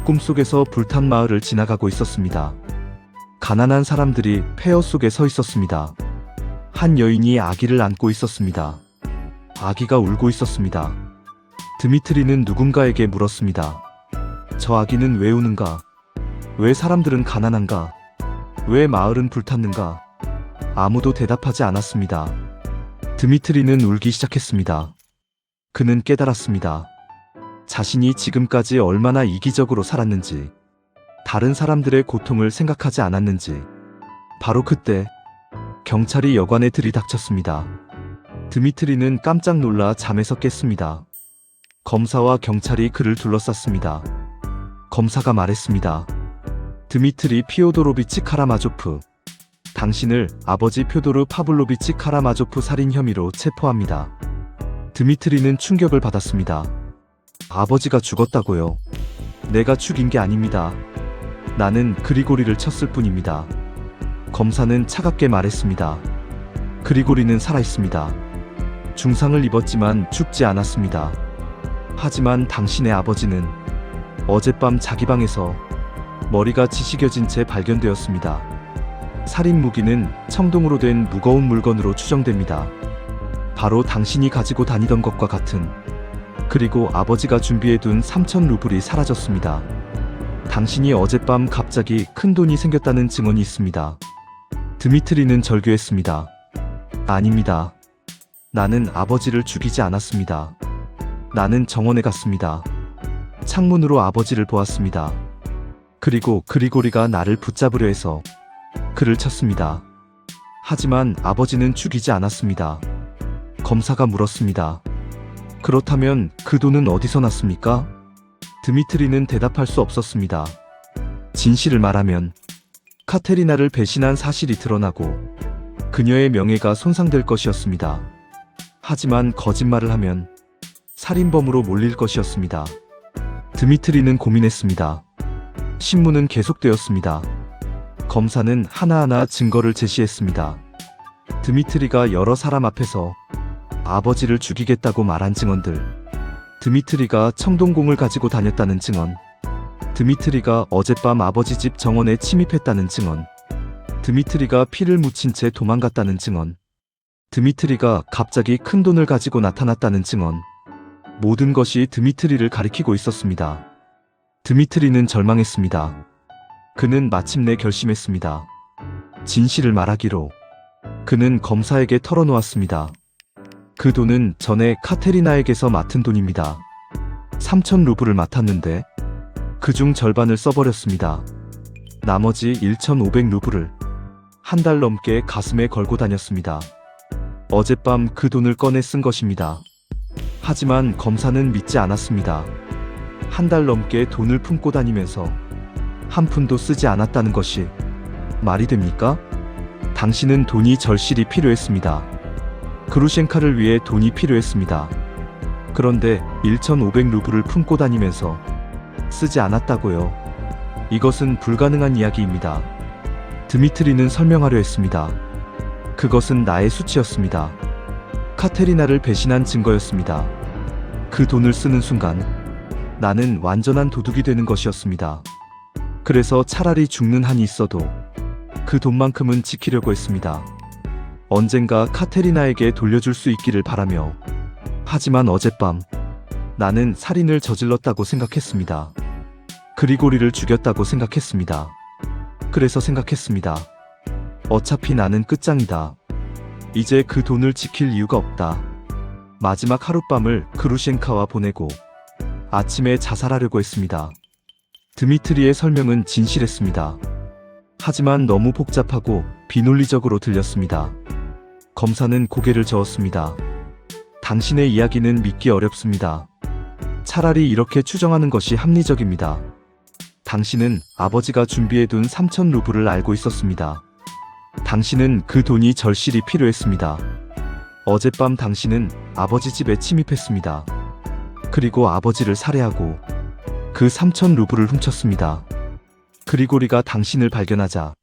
꿈속에서 불탄 마을을 지나가고 있었습니다. 가난한 사람들이 폐허 속에 서 있었습니다. 한 여인이 아기를 안고 있었습니다. 아기가 울고 있었습니다. 드미트리는 누군가에게 물었습니다. 저 아기는 왜 우는가? 왜 사람들은 가난한가? 왜 마을은 불탔는가? 아무도 대답하지 않았습니다. 드미트리는 울기 시작했습니다. 그는 깨달았습니다. 자신이 지금까지 얼마나 이기적으로 살았는지, 다른 사람들의 고통을 생각하지 않았는지. 바로 그때 경찰이 여관에 들이닥쳤습니다. 드미트리는 깜짝 놀라 잠에서 깼습니다. 검사와 경찰이 그를 둘러쌌습니다. 검사가 말했습니다. 드미트리 피오도로비치 카라마조프, 당신을 아버지 표도르 파블로비치 카라마조프 살인 혐의로 체포합니다. 드미트리는 충격을 받았습니다. 아버지가 죽었다고요? 내가 죽인 게 아닙니다. 나는 그리고리를 쳤을 뿐입니다. 검사는 차갑게 말했습니다. 그리고리는 살아있습니다. 중상을 입었지만 죽지 않았습니다. 하지만 당신의 아버지는 어젯밤 자기 방에서 머리가 지식여진 채 발견되었습니다. 살인 무기는 청동으로 된 무거운 물건으로 추정됩니다. 바로 당신이 가지고 다니던 것과 같은. 그리고 아버지가 준비해둔 3,000루블이 사라졌습니다. 당신이 어젯밤 갑자기 큰 돈이 생겼다는 증언이 있습니다. 드미트리는 절규했습니다. 아닙니다. 나는 아버지를 죽이지 않았습니다. 나는 정원에 갔습니다. 창문으로 아버지를 보았습니다. 그리고 그리고리가 나를 붙잡으려 해서 그를 쳤습니다. 하지만 아버지는 죽이지 않았습니다. 검사가 물었습니다. 그렇다면 그 돈은 어디서 났습니까? 드미트리는 대답할 수 없었습니다. 진실을 말하면 카테리나를 배신한 사실이 드러나고 그녀의 명예가 손상될 것이었습니다. 하지만 거짓말을 하면 살인범으로 몰릴 것이었습니다. 드미트리는 고민했습니다. 신문은 계속되었습니다. 검사는 하나하나 증거를 제시했습니다. 드미트리가 여러 사람 앞에서 아버지를 죽이겠다고 말한 증언들, 드미트리가 청동공을 가지고 다녔다는 증언, 드미트리가 어젯밤 아버지 집 정원에 침입했다는 증언, 드미트리가 피를 묻힌 채 도망갔다는 증언, 드미트리가 갑자기 큰 돈을 가지고 나타났다는 증언, 모든 것이 드미트리를 가리키고 있었습니다. 드미트리는 절망했습니다. 그는 마침내 결심했습니다. 진실을 말하기로. 그는 검사에게 털어놓았습니다. 그 돈은 전에 카테리나에게서 맡은 돈입니다. 3,000 루블을 맡았는데 그중 절반을 써버렸습니다. 나머지 1,500 루블을 한 달 넘게 가슴에 걸고 다녔습니다. 어젯밤 그 돈을 꺼내 쓴 것입니다. 하지만 검사는 믿지 않았습니다. 한 달 넘게 돈을 품고 다니면서 한 푼도 쓰지 않았다는 것이 말이 됩니까? 당신은 돈이 절실히 필요했습니다. 그루셴카를 위해 돈이 필요했습니다. 그런데 1,500 루블을 품고 다니면서 쓰지 않았다고요. 이것은 불가능한 이야기입니다. 드미트리는 설명하려 했습니다. 그것은 나의 수치였습니다. 카테리나를 배신한 증거였습니다. 그 돈을 쓰는 순간 나는 완전한 도둑이 되는 것이었습니다. 그래서 차라리 죽는 한이 있어도 그 돈만큼은 지키려고 했습니다. 언젠가 카테리나에게 돌려줄 수 있기를 바라며. 하지만 어젯밤 나는 살인을 저질렀다고 생각했습니다. 그리고리를 죽였다고 생각했습니다. 그래서 생각했습니다. 어차피 나는 끝장이다. 이제 그 돈을 지킬 이유가 없다. 마지막 하룻밤을 그루셴카와 보내고 아침에 자살하려고 했습니다. 드미트리의 설명은 진실했습니다. 하지만 너무 복잡하고 비논리적으로 들렸습니다. 검사는 고개를 저었습니다. 당신의 이야기는 믿기 어렵습니다. 차라리 이렇게 추정하는 것이 합리적입니다. 당신은 아버지가 준비해둔 3,000 루블을 알고 있었습니다. 당신은 그 돈이 절실히 필요했습니다. 어젯밤 당신은 아버지 집에 침입했습니다. 그리고 아버지를 살해하고 그 3,000 루블을 훔쳤습니다. 그리고리가 당신을 발견하자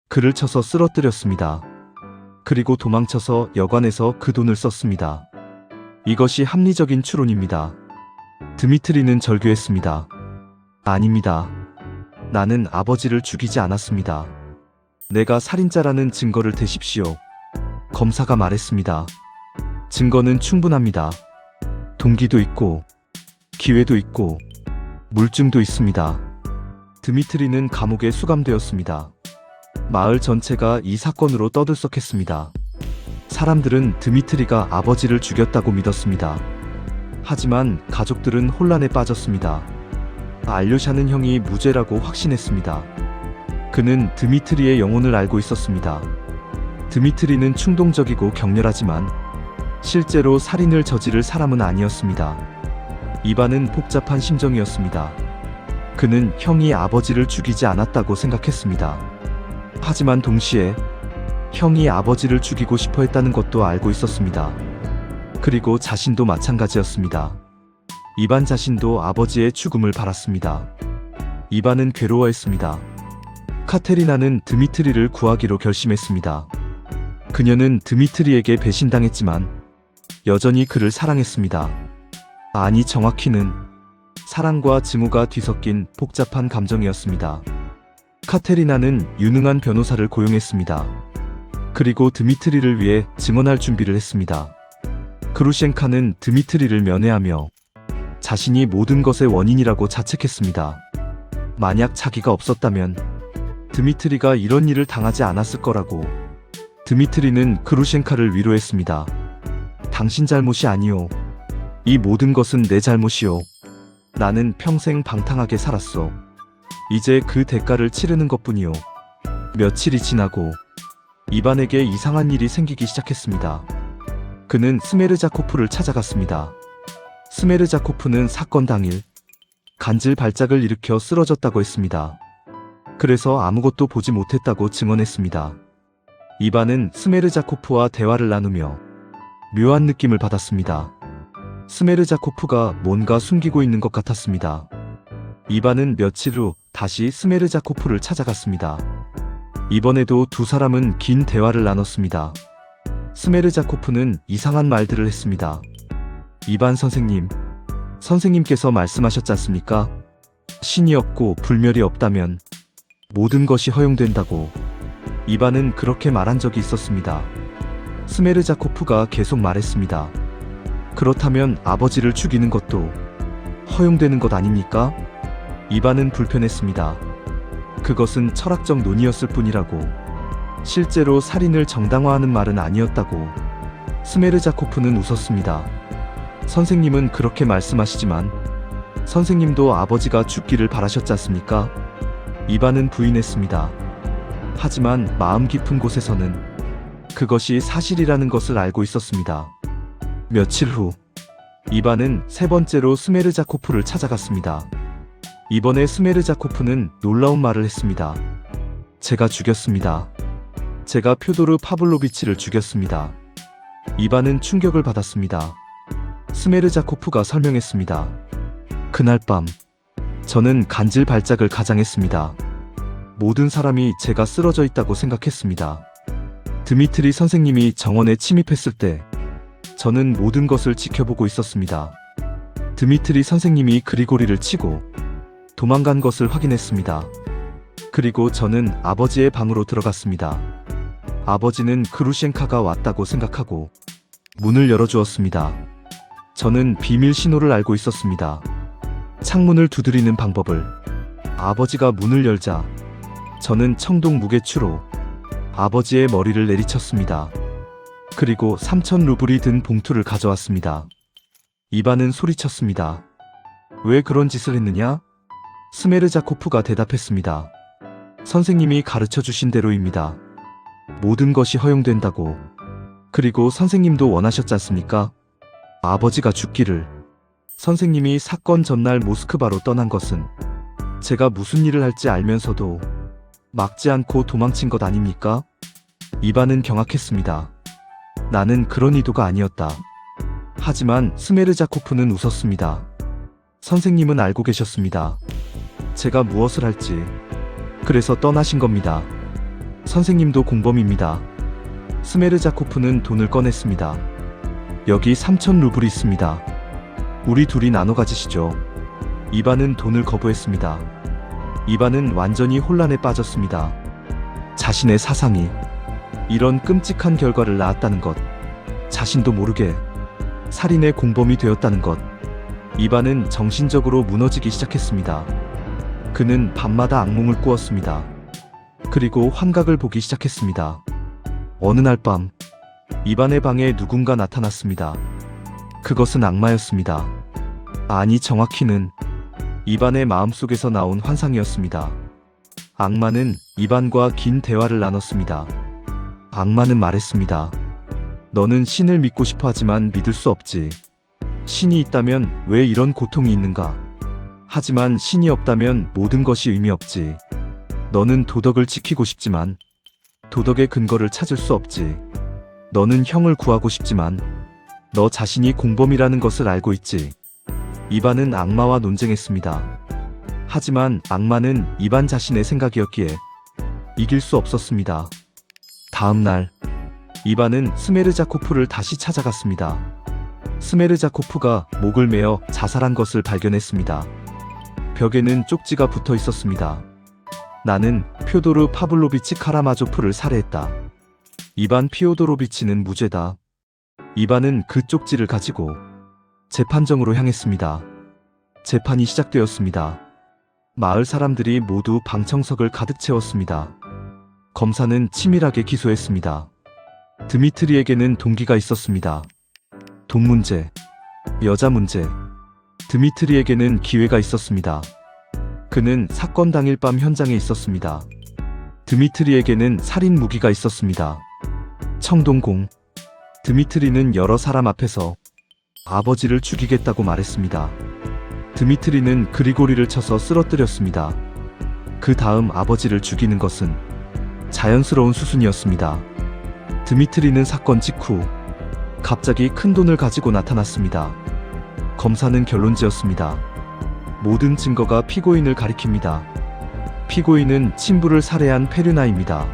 그를 쳐서 쓰러뜨렸습니다. 그리고 도망쳐서 여관에서 그 돈을 썼습니다. 이것이 합리적인 추론입니다. 드미트리는 절규했습니다. 아닙니다. 나는 아버지를 죽이지 않았습니다. 내가 살인자라는 증거를 대십시오. 검사가 말했습니다. 증거는 충분합니다. 동기도 있고 기회도 있고 물증도 있습니다. 드미트리는 감옥에 수감되었습니다. 마을 전체가 이 사건으로 떠들썩했습니다. 사람들은 드미트리가 아버지를 죽였다고 믿었습니다. 하지만 가족들은 혼란에 빠졌습니다. 알료샤는 형이 무죄라고 확신했습니다. 그는 드미트리의 영혼을 알고 있었습니다. 드미트리는 충동적이고 격렬하지만 실제로 살인을 저지를 사람은 아니었습니다. 이반은 복잡한 심정이었습니다. 그는 형이 아버지를 죽이지 않았다고 생각했습니다. 하지만 동시에 형이 아버지를 죽이고 싶어 했다는 것도 알고 있었습니다. 그리고 자신도 마찬가지였습니다. 이반 자신도 아버지의 죽음을 바랐습니다. 이반은 괴로워했습니다. 카테리나는 드미트리를 구하기로 결심했습니다. 그녀는 드미트리에게 배신당했지만 여전히 그를 사랑했습니다. 아니, 정확히는 사랑과 증오가 뒤섞인 복잡한 감정이었습니다. 카테리나는 유능한 변호사를 고용했습니다. 그리고 드미트리를 위해 증언할 준비를 했습니다. 그루셴카는 드미트리를 면회하며 자신이 모든 것의 원인이라고 자책했습니다. 만약 자기가 없었다면 드미트리가 이런 일을 당하지 않았을 거라고. 드미트리는 그루셴카를 위로했습니다. 당신 잘못이 아니오. 이 모든 것은 내 잘못이오. 나는 평생 방탕하게 살았어. 이제 그 대가를 치르는 것뿐이오. 며칠이 지나고 이반에게 이상한 일이 생기기 시작했습니다. 그는 스메르자코프를 찾아갔습니다. 스메르자코프는 사건 당일 간질 발작을 일으켜 쓰러졌다고 했습니다. 그래서 아무것도 보지 못했다고 증언했습니다. 이반은 스메르자코프와 대화를 나누며 묘한 느낌을 받았습니다. 스메르자코프가 뭔가 숨기고 있는 것 같았습니다. 이반은 며칠 후 다시 스메르자코프를 찾아갔습니다. 이번에도 두 사람은 긴 대화를 나눴습니다. 스메르자코프는 이상한 말들을 했습니다. 이반 선생님, 선생님께서 말씀하셨지 않습니까? 신이 없고 불멸이 없다면 모든 것이 허용된다고. 이반은 그렇게 말한 적이 있었습니다. 스메르자코프가 계속 말했습니다. 그렇다면 아버지를 죽이는 것도 허용되는 것 아닙니까? 이반은 불편했습니다. 그것은 철학적 논의였을 뿐이라고, 실제로 살인을 정당화하는 말은 아니었다고. 스메르자코프는 웃었습니다. 선생님은 그렇게 말씀하시지만 선생님도 아버지가 죽기를 바라셨지 않습니까? 이반은 부인했습니다. 하지만 마음 깊은 곳에서는 그것이 사실이라는 것을 알고 있었습니다. 며칠 후, 이반은 세 번째로 스메르자코프를 찾아갔습니다. 이번에 스메르자코프는 놀라운 말을 했습니다. 제가 죽였습니다. 제가 퓨도르 파블로비치를 죽였습니다. 이반은 충격을 받았습니다. 스메르자코프가 설명했습니다. 그날 밤, 저는 간질 발작을 가장했습니다. 모든 사람이 제가 쓰러져 있다고 생각했습니다. 드미트리 선생님이 정원에 침입했을 때 저는 모든 것을 지켜보고 있었습니다. 드미트리 선생님이 그리고리를 치고 도망간 것을 확인했습니다. 그리고 저는 아버지의 방으로 들어갔습니다. 아버지는 그루셴카가 왔다고 생각하고 문을 열어주었습니다. 저는 비밀 신호를 알고 있었습니다. 창문을 두드리는 방법을. 아버지가 문을 열자 저는 청동 무게추로 아버지의 머리를 내리쳤습니다. 그리고 3,000 루블이 든 봉투를 가져왔습니다. 이반은 소리쳤습니다. 왜 그런 짓을 했느냐? 스메르자코프가 대답했습니다. 선생님이 가르쳐 주신 대로입니다. 모든 것이 허용된다고. 그리고 선생님도 원하셨지 않습니까? 아버지가 죽기를. 선생님이 사건 전날 모스크바로 떠난 것은 제가 무슨 일을 할지 알면서도 막지 않고 도망친 것 아닙니까? 이반은 경악했습니다. 나는 그런 의도가 아니었다. 하지만 스메르자코프는 웃었습니다. 선생님은 알고 계셨습니다. 제가 무엇을 할지. 그래서 떠나신 겁니다. 선생님도 공범입니다. 스메르자코프는 돈을 꺼냈습니다. 여기 3,000 루블이 있습니다. 우리 둘이 나눠 가지시죠. 이반은 돈을 거부했습니다. 이반은 완전히 혼란에 빠졌습니다. 자신의 사상이 이런 끔찍한 결과를 낳았다는 것, 자신도 모르게 살인의 공범이 되었다는 것. 이반은 정신적으로 무너지기 시작했습니다. 그는 밤마다 악몽을 꾸었습니다. 그리고 환각을 보기 시작했습니다. 어느 날 밤, 이반의 방에 누군가 나타났습니다. 그것은 악마였습니다. 아니, 정확히는 이반의 마음속에서 나온 환상이었습니다. 악마는 이반과 긴 대화를 나눴습니다. 악마는 말했습니다. 너는 신을 믿고 싶어 하지만 믿을 수 없지. 신이 있다면 왜 이런 고통이 있는가? 하지만 신이 없다면 모든 것이 의미 없지. 너는 도덕을 지키고 싶지만 도덕의 근거를 찾을 수 없지. 너는 형을 구하고 싶지만 너 자신이 공범이라는 것을 알고 있지. 이반은 악마와 논쟁했습니다. 하지만 악마는 이반 자신의 생각이었기에 이길 수 없었습니다. 다음 날, 이반은 스메르자코프를 다시 찾아갔습니다. 스메르자코프가 목을 메어 자살한 것을 발견했습니다. 벽에는 쪽지가 붙어 있었습니다. 나는 퓨도르 파블로비치 카라마조프를 살해했다. 이반 피오도로비치는 무죄다. 이반은 그 쪽지를 가지고 재판정으로 향했습니다. 재판이 시작되었습니다. 마을 사람들이 모두 방청석을 가득 채웠습니다. 검사는 치밀하게 기소했습니다. 드미트리에게는 동기가 있었습니다. 돈 문제, 여자 문제. 드미트리에게는 기회가 있었습니다. 그는 사건 당일 밤 현장에 있었습니다. 드미트리에게는 살인 무기가 있었습니다. 청동공. 드미트리는 여러 사람 앞에서 아버지를 죽이겠다고 말했습니다. 드미트리는 그리고리를 쳐서 쓰러뜨렸습니다. 그 다음 아버지를 죽이는 것은 자연스러운 수순이었습니다. 드미트리는 사건 직후 갑자기 큰 돈을 가지고 나타났습니다. 검사는 결론지었습니다. 모든 증거가 피고인을 가리킵니다. 피고인은 친부를 살해한 페르나입니다.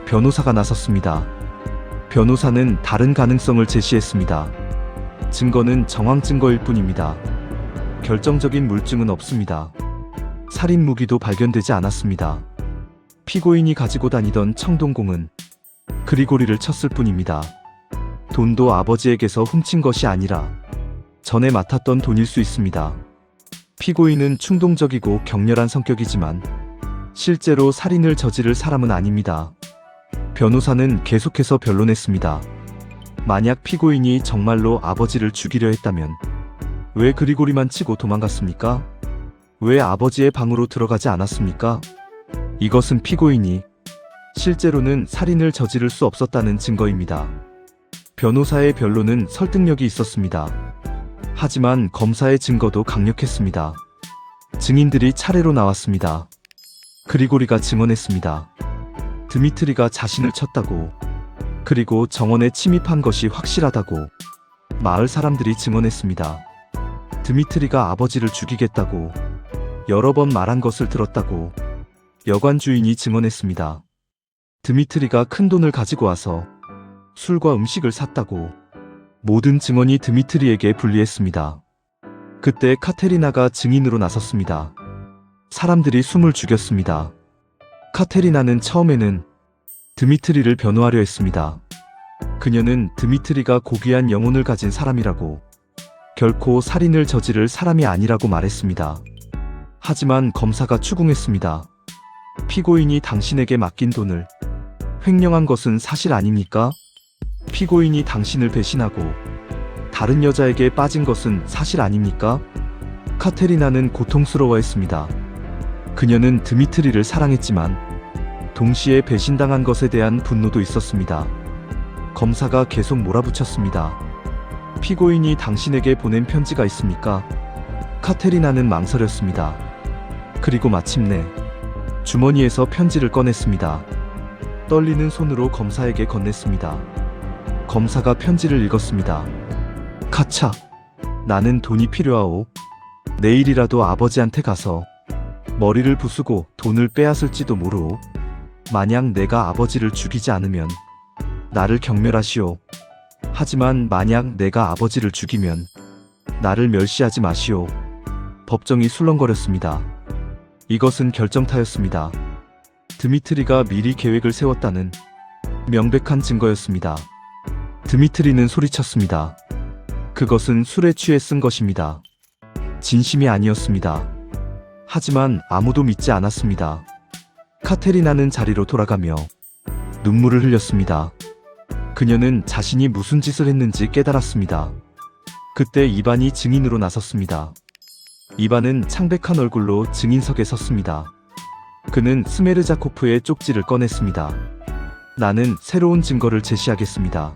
변호사가 나섰습니다. 변호사는 다른 가능성을 제시했습니다. 증거는 정황 증거일 뿐입니다. 결정적인 물증은 없습니다. 살인 무기도 발견되지 않았습니다. 피고인이 가지고 다니던 청동공은 그리고리를 쳤을 뿐입니다. 돈도 아버지에게서 훔친 것이 아니라 전에 맡았던 돈일 수 있습니다. 피고인은 충동적이고 격렬한 성격이지만 실제로 살인을 저지를 사람은 아닙니다. 변호사는 계속해서 변론했습니다. 만약 피고인이 정말로 아버지를 죽이려 했다면 왜 그리고리만 치고 도망갔습니까? 왜 아버지의 방으로 들어가지 않았습니까? 이것은 피고인이 실제로는 살인을 저지를 수 없었다는 증거입니다. 변호사의 변론은 설득력이 있었습니다. 하지만 검사의 증거도 강력했습니다. 증인들이 차례로 나왔습니다. 그리고리가 증언했습니다. 드미트리가 자신을 쳤다고, 그리고 정원에 침입한 것이 확실하다고 마을 사람들이 증언했습니다. 드미트리가 아버지를 죽이겠다고 여러 번 말한 것을 들었다고 여관 주인이 증언했습니다. 드미트리가 큰 돈을 가지고 와서 술과 음식을 샀다고 모든 증언이 드미트리에게 불리했습니다. 그때 카테리나가 증인으로 나섰습니다. 사람들이 숨을 죽였습니다. 카테리나는 처음에는 드미트리를 변호하려 했습니다. 그녀는 드미트리가 고귀한 영혼을 가진 사람이라고, 결코 살인을 저지를 사람이 아니라고 말했습니다. 하지만 검사가 추궁했습니다. 피고인이 당신에게 맡긴 돈을 횡령한 것은 사실 아닙니까? 피고인이 당신을 배신하고 다른 여자에게 빠진 것은 사실 아닙니까? 카테리나는 고통스러워했습니다. 그녀는 드미트리를 사랑했지만 동시에 배신당한 것에 대한 분노도 있었습니다. 검사가 계속 몰아붙였습니다. 피고인이 당신에게 보낸 편지가 있습니까? 카테리나는 망설였습니다. 그리고 마침내 주머니에서 편지를 꺼냈습니다. 떨리는 손으로 검사에게 건넸습니다. 검사가 편지를 읽었습니다. 카차, 나는 돈이 필요하오. 내일이라도 아버지한테 가서 머리를 부수고 돈을 빼앗을지도 모르오. 만약 내가 아버지를 죽이지 않으면 나를 경멸하시오. 하지만 만약 내가 아버지를 죽이면 나를 멸시하지 마시오. 법정이 술렁거렸습니다. 이것은 결정타였습니다. 드미트리가 미리 계획을 세웠다는 명백한 증거였습니다. 드미트리는 소리쳤습니다. 그것은 술에 취해 쓴 것입니다. 진심이 아니었습니다. 하지만 아무도 믿지 않았습니다. 카테리나는 자리로 돌아가며 눈물을 흘렸습니다. 그녀는 자신이 무슨 짓을 했는지 깨달았습니다. 그때 이반이 증인으로 나섰습니다. 이반은 창백한 얼굴로 증인석에 섰습니다. 그는 스메르자코프의 쪽지를 꺼냈습니다. 나는 새로운 증거를 제시하겠습니다.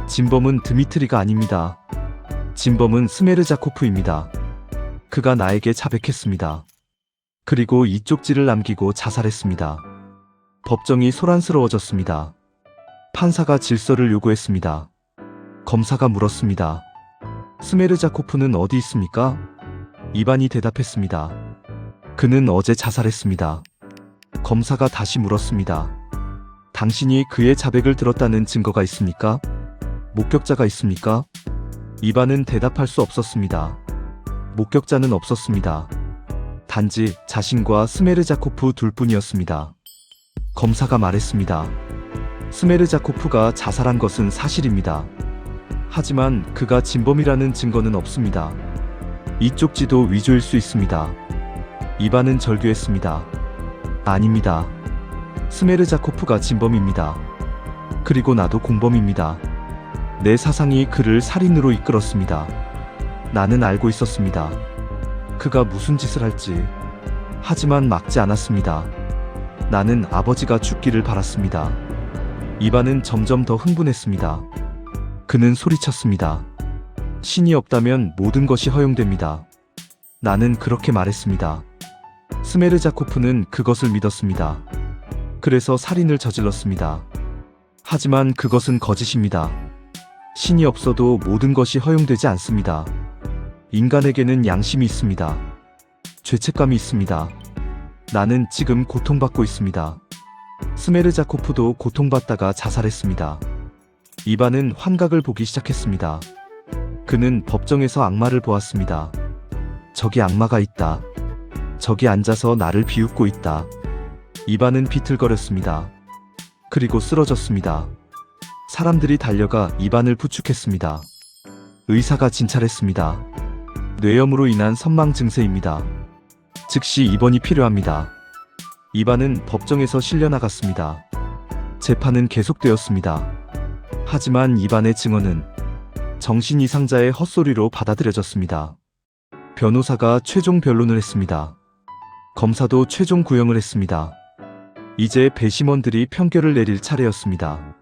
진범은 드미트리가 아닙니다. 진범은 스메르자코프입니다. 그가 나에게 자백했습니다. 그리고 이 쪽지를 남기고 자살했습니다. 법정이 소란스러워졌습니다. 판사가 질서를 요구했습니다. 검사가 물었습니다. 스메르자코프는 어디 있습니까? 이반이 대답했습니다. 그는 어제 자살했습니다. 검사가 다시 물었습니다. 당신이 그의 자백을 들었다는 증거가 있습니까? 목격자가 있습니까? 이반은 대답할 수 없었습니다. 목격자는 없었습니다. 단지 자신과 스메르자코프 둘뿐이었습니다. 검사가 말했습니다. 스메르자코프가 자살한 것은 사실입니다. 하지만 그가 진범이라는 증거는 없습니다. 이 쪽지도 위조일 수 있습니다. 이반은 절규했습니다. 아닙니다. 스메르자코프가 진범입니다. 그리고 나도 공범입니다. 내 사상이 그를 살인으로 이끌었습니다. 나는 알고 있었습니다. 그가 무슨 짓을 할지. 하지만 막지 않았습니다. 나는 아버지가 죽기를 바랐습니다. 이반은 점점 더 흥분했습니다. 그는 소리쳤습니다. 신이 없다면 모든 것이 허용됩니다. 나는 그렇게 말했습니다. 스메르자코프는 그것을 믿었습니다. 그래서 살인을 저질렀습니다. 하지만 그것은 거짓입니다. 신이 없어도 모든 것이 허용되지 않습니다. 인간에게는 양심이 있습니다. 죄책감이 있습니다. 나는 지금 고통받고 있습니다. 스메르자코프도 고통받다가 자살했습니다. 이반은 환각을 보기 시작했습니다. 그는 법정에서 악마를 보았습니다. 저기 악마가 있다. 저기 앉아서 나를 비웃고 있다. 이반은 비틀거렸습니다. 그리고 쓰러졌습니다. 사람들이 달려가 이반을 부축했습니다. 의사가 진찰했습니다. 뇌염으로 인한 선망 증세입니다. 즉시 입원이 필요합니다. 이반은 법정에서 실려나갔습니다. 재판은 계속되었습니다. 하지만 이반의 증언은 정신 이상자의 헛소리로 받아들여졌습니다. 변호사가 최종 변론을 했습니다. 검사도 최종 구형을 했습니다. 이제 배심원들이 판결을 내릴 차례였습니다.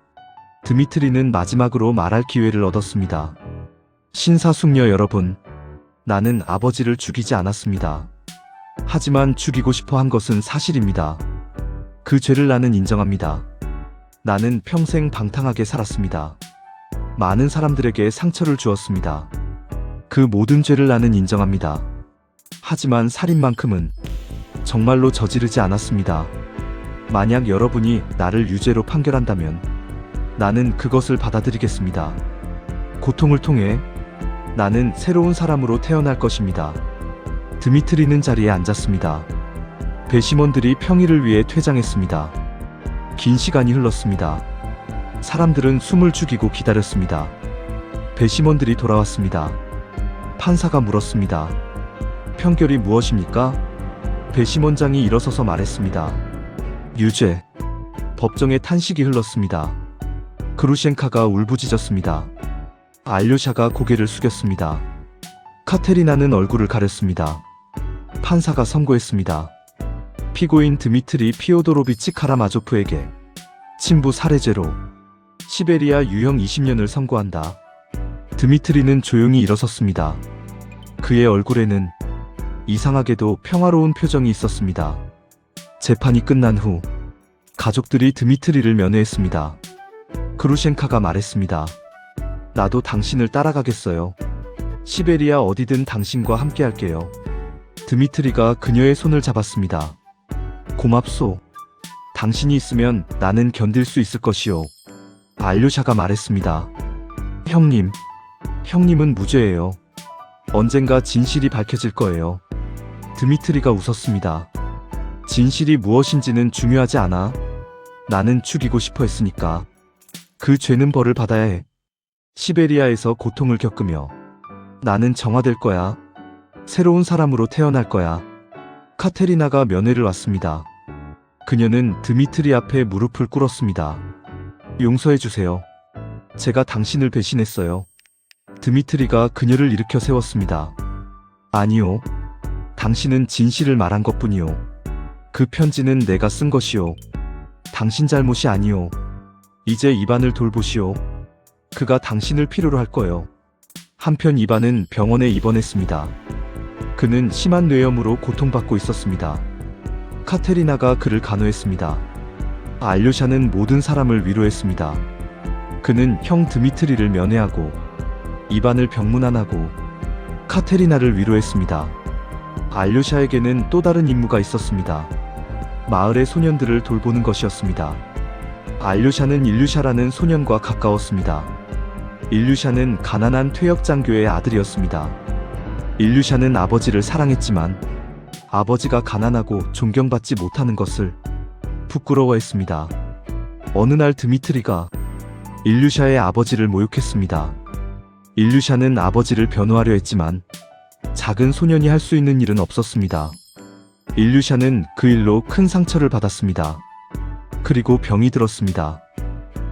드미트리는 마지막으로 말할 기회를 얻었습니다. 신사숙녀 여러분, 나는 아버지를 죽이지 않았습니다. 하지만 죽이고 싶어 한 것은 사실입니다. 그 죄를 나는 인정합니다. 나는 평생 방탕하게 살았습니다. 많은 사람들에게 상처를 주었습니다. 그 모든 죄를 나는 인정합니다. 하지만 살인만큼은 정말로 저지르지 않았습니다. 만약 여러분이 나를 유죄로 판결한다면 나는 그것을 받아들이겠습니다. 고통을 통해 나는 새로운 사람으로 태어날 것입니다. 드미트리는 자리에 앉았습니다. 배심원들이 평의를 위해 퇴장했습니다. 긴 시간이 흘렀습니다. 사람들은 숨을 죽이고 기다렸습니다. 배심원들이 돌아왔습니다. 판사가 물었습니다. 판결이 무엇입니까? 배심원장이 일어서서 말했습니다. 유죄. 법정에 탄식이 흘렀습니다. 그루셴카가 울부짖었습니다. 알료샤가 고개를 숙였습니다. 카테리나는 얼굴을 가렸습니다. 판사가 선고했습니다. 피고인 드미트리 피오도로비치 카라마조프에게 친부 살해죄로 시베리아 유형 20년을 선고한다. 드미트리는 조용히 일어섰습니다. 그의 얼굴에는 이상하게도 평화로운 표정이 있었습니다. 재판이 끝난 후 가족들이 드미트리를 면회했습니다. 그루셴카가 말했습니다. 나도 당신을 따라가겠어요. 시베리아 어디든 당신과 함께 할게요. 드미트리가 그녀의 손을 잡았습니다. 고맙소. 당신이 있으면 나는 견딜 수 있을 것이오. 알료샤가 말했습니다. 형님은 무죄예요. 언젠가 진실이 밝혀질 거예요. 드미트리가 웃었습니다. 진실이 무엇인지는 중요하지 않아. 나는 죽이고 싶어 했으니까. 그 죄는 벌을 받아야 해. 시베리아에서 고통을 겪으며 나는 정화될 거야. 새로운 사람으로 태어날 거야. 카테리나가 면회를 왔습니다. 그녀는 드미트리 앞에 무릎을 꿇었습니다. 용서해 주세요. 제가 당신을 배신했어요. 드미트리가 그녀를 일으켜 세웠습니다. 아니요. 당신은 진실을 말한 것뿐이요. 그 편지는 내가 쓴 것이요. 당신 잘못이 아니요. 이제 이반을 돌보시오. 그가 당신을 필요로 할 거요. 한편 이반은 병원에 입원했습니다. 그는 심한 뇌염으로 고통받고 있었습니다. 카테리나가 그를 간호했습니다. 알료샤는 모든 사람을 위로했습니다. 그는 형 드미트리를 면회하고 이반을 병문안하고 카테리나를 위로했습니다. 알료샤에게는 또 다른 임무가 있었습니다. 마을의 소년들을 돌보는 것이었습니다. 알료샤는 일류샤라는 소년과 가까웠습니다. 일류샤는 가난한 퇴역 장교의 아들이었습니다. 일류샤는 아버지를 사랑했지만 아버지가 가난하고 존경받지 못하는 것을 부끄러워했습니다. 어느 날 드미트리가 일류샤의 아버지를 모욕했습니다. 일류샤는 아버지를 변호하려 했지만 작은 소년이 할 수 있는 일은 없었습니다. 일류샤는 그 일로 큰 상처를 받았습니다. 그리고 병이 들었습니다.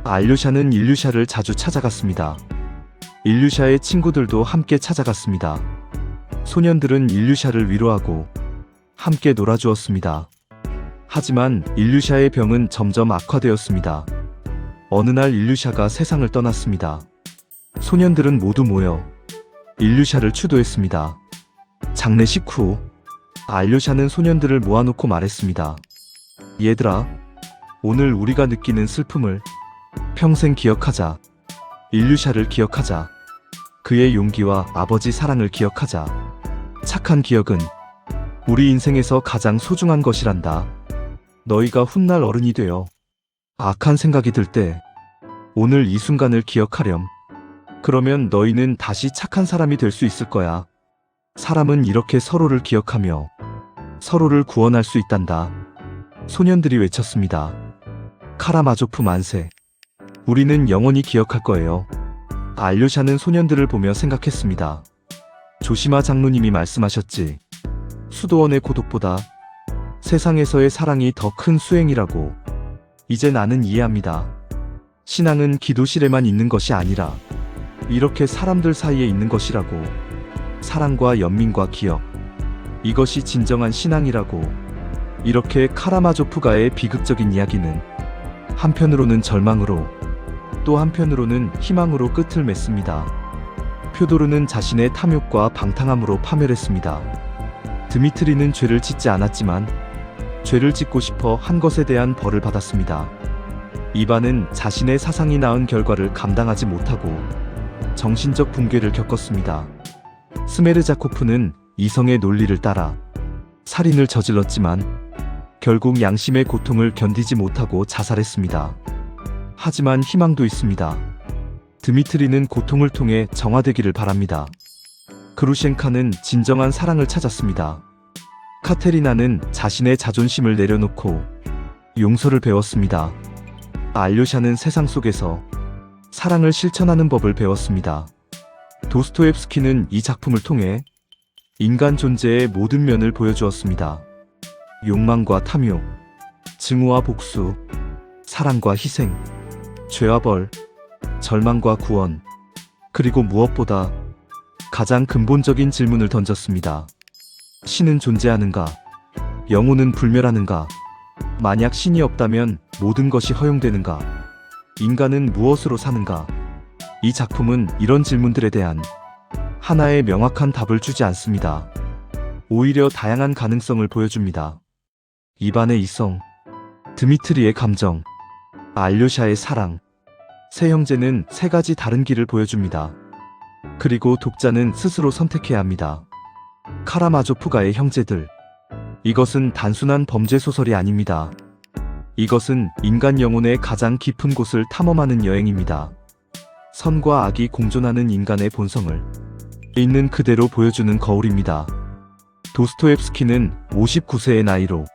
알료샤는 일류샤를 자주 찾아갔습니다. 일류샤의 친구들도 함께 찾아갔습니다. 소년들은 일류샤를 위로하고 함께 놀아주었습니다. 하지만 일류샤의 병은 점점 악화되었습니다. 어느 날 일류샤가 세상을 떠났습니다. 소년들은 모두 모여 일류샤를 추도했습니다. 장례식 후 알료샤는 소년들을 모아놓고 말했습니다. 얘들아, 오늘 우리가 느끼는 슬픔을 평생 기억하자. 일류샤를 기억하자. 그의 용기와 아버지 사랑을 기억하자. 착한 기억은 우리 인생에서 가장 소중한 것이란다. 너희가 훗날 어른이 되어 악한 생각이 들 때 오늘 이 순간을 기억하렴. 그러면 너희는 다시 착한 사람이 될 수 있을 거야. 사람은 이렇게 서로를 기억하며 서로를 구원할 수 있단다. 소년들이 외쳤습니다. 카라마조프 만세. 우리는 영원히 기억할 거예요. 알료샤는 소년들을 보며 생각했습니다. 조시마 장로님이 말씀하셨지. 수도원의 고독보다 세상에서의 사랑이 더 큰 수행이라고. 이제 나는 이해합니다. 신앙은 기도실에만 있는 것이 아니라 이렇게 사람들 사이에 있는 것이라고. 사랑과 연민과 기억. 이것이 진정한 신앙이라고. 이렇게 카라마조프가의 비극적인 이야기는 한편으로는 절망으로 또 한편으로는 희망으로 끝을 맺습니다. 표도르는 자신의 탐욕과 방탕함으로 파멸했습니다. 드미트리는 죄를 짓지 않았지만 죄를 짓고 싶어 한 것에 대한 벌을 받았습니다. 이반은 자신의 사상이 낳은 결과를 감당하지 못하고 정신적 붕괴를 겪었습니다. 스메르자코프는 이성의 논리를 따라 살인을 저질렀지만 결국 양심의 고통을 견디지 못하고 자살했습니다. 하지만 희망도 있습니다. 드미트리는 고통을 통해 정화되기를 바랍니다. 그루셴카는 진정한 사랑을 찾았습니다. 카테리나는 자신의 자존심을 내려놓고 용서를 배웠습니다. 알료샤는 세상 속에서 사랑을 실천하는 법을 배웠습니다. 도스토옙스키는 이 작품을 통해 인간 존재의 모든 면을 보여주었습니다. 욕망과 탐욕, 증오와 복수, 사랑과 희생, 죄와 벌, 절망과 구원, 그리고 무엇보다 가장 근본적인 질문을 던졌습니다. 신은 존재하는가? 영혼은 불멸하는가? 만약 신이 없다면 모든 것이 허용되는가? 인간은 무엇으로 사는가? 이 작품은 이런 질문들에 대한 하나의 명확한 답을 주지 않습니다. 오히려 다양한 가능성을 보여줍니다. 이반의 이성, 드미트리의 감정, 알료샤의 사랑. 세 형제는 세 가지 다른 길을 보여줍니다. 그리고 독자는 스스로 선택해야 합니다. 카라마조프가의 형제들. 이것은 단순한 범죄 소설이 아닙니다. 이것은 인간 영혼의 가장 깊은 곳을 탐험하는 여행입니다. 선과 악이 공존하는 인간의 본성을 있는 그대로 보여주는 거울입니다. 도스토옙스키는 59세의 나이로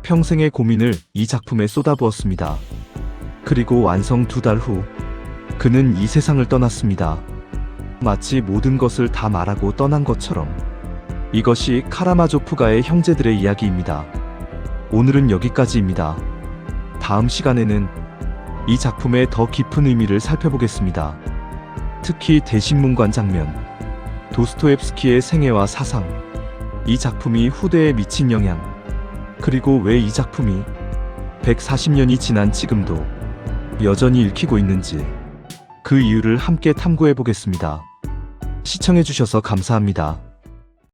평생의 고민을 이 작품에 쏟아부었습니다. 그리고 완성 2달 후 그는 이 세상을 떠났습니다. 마치 모든 것을 다 말하고 떠난 것처럼. 이것이 카라마조프가의 형제들의 이야기입니다. 오늘은 여기까지입니다. 다음 시간에는 이 작품의 더 깊은 의미를 살펴보겠습니다. 특히 대신문관 장면, 도스토옙스키의 생애와 사상, 이 작품이 후대에 미친 영향, 그리고 왜 이 작품이 140년이 지난 지금도 여전히 읽히고 있는지, 그 이유를 함께 탐구해 보겠습니다. 시청해주셔서 감사합니다.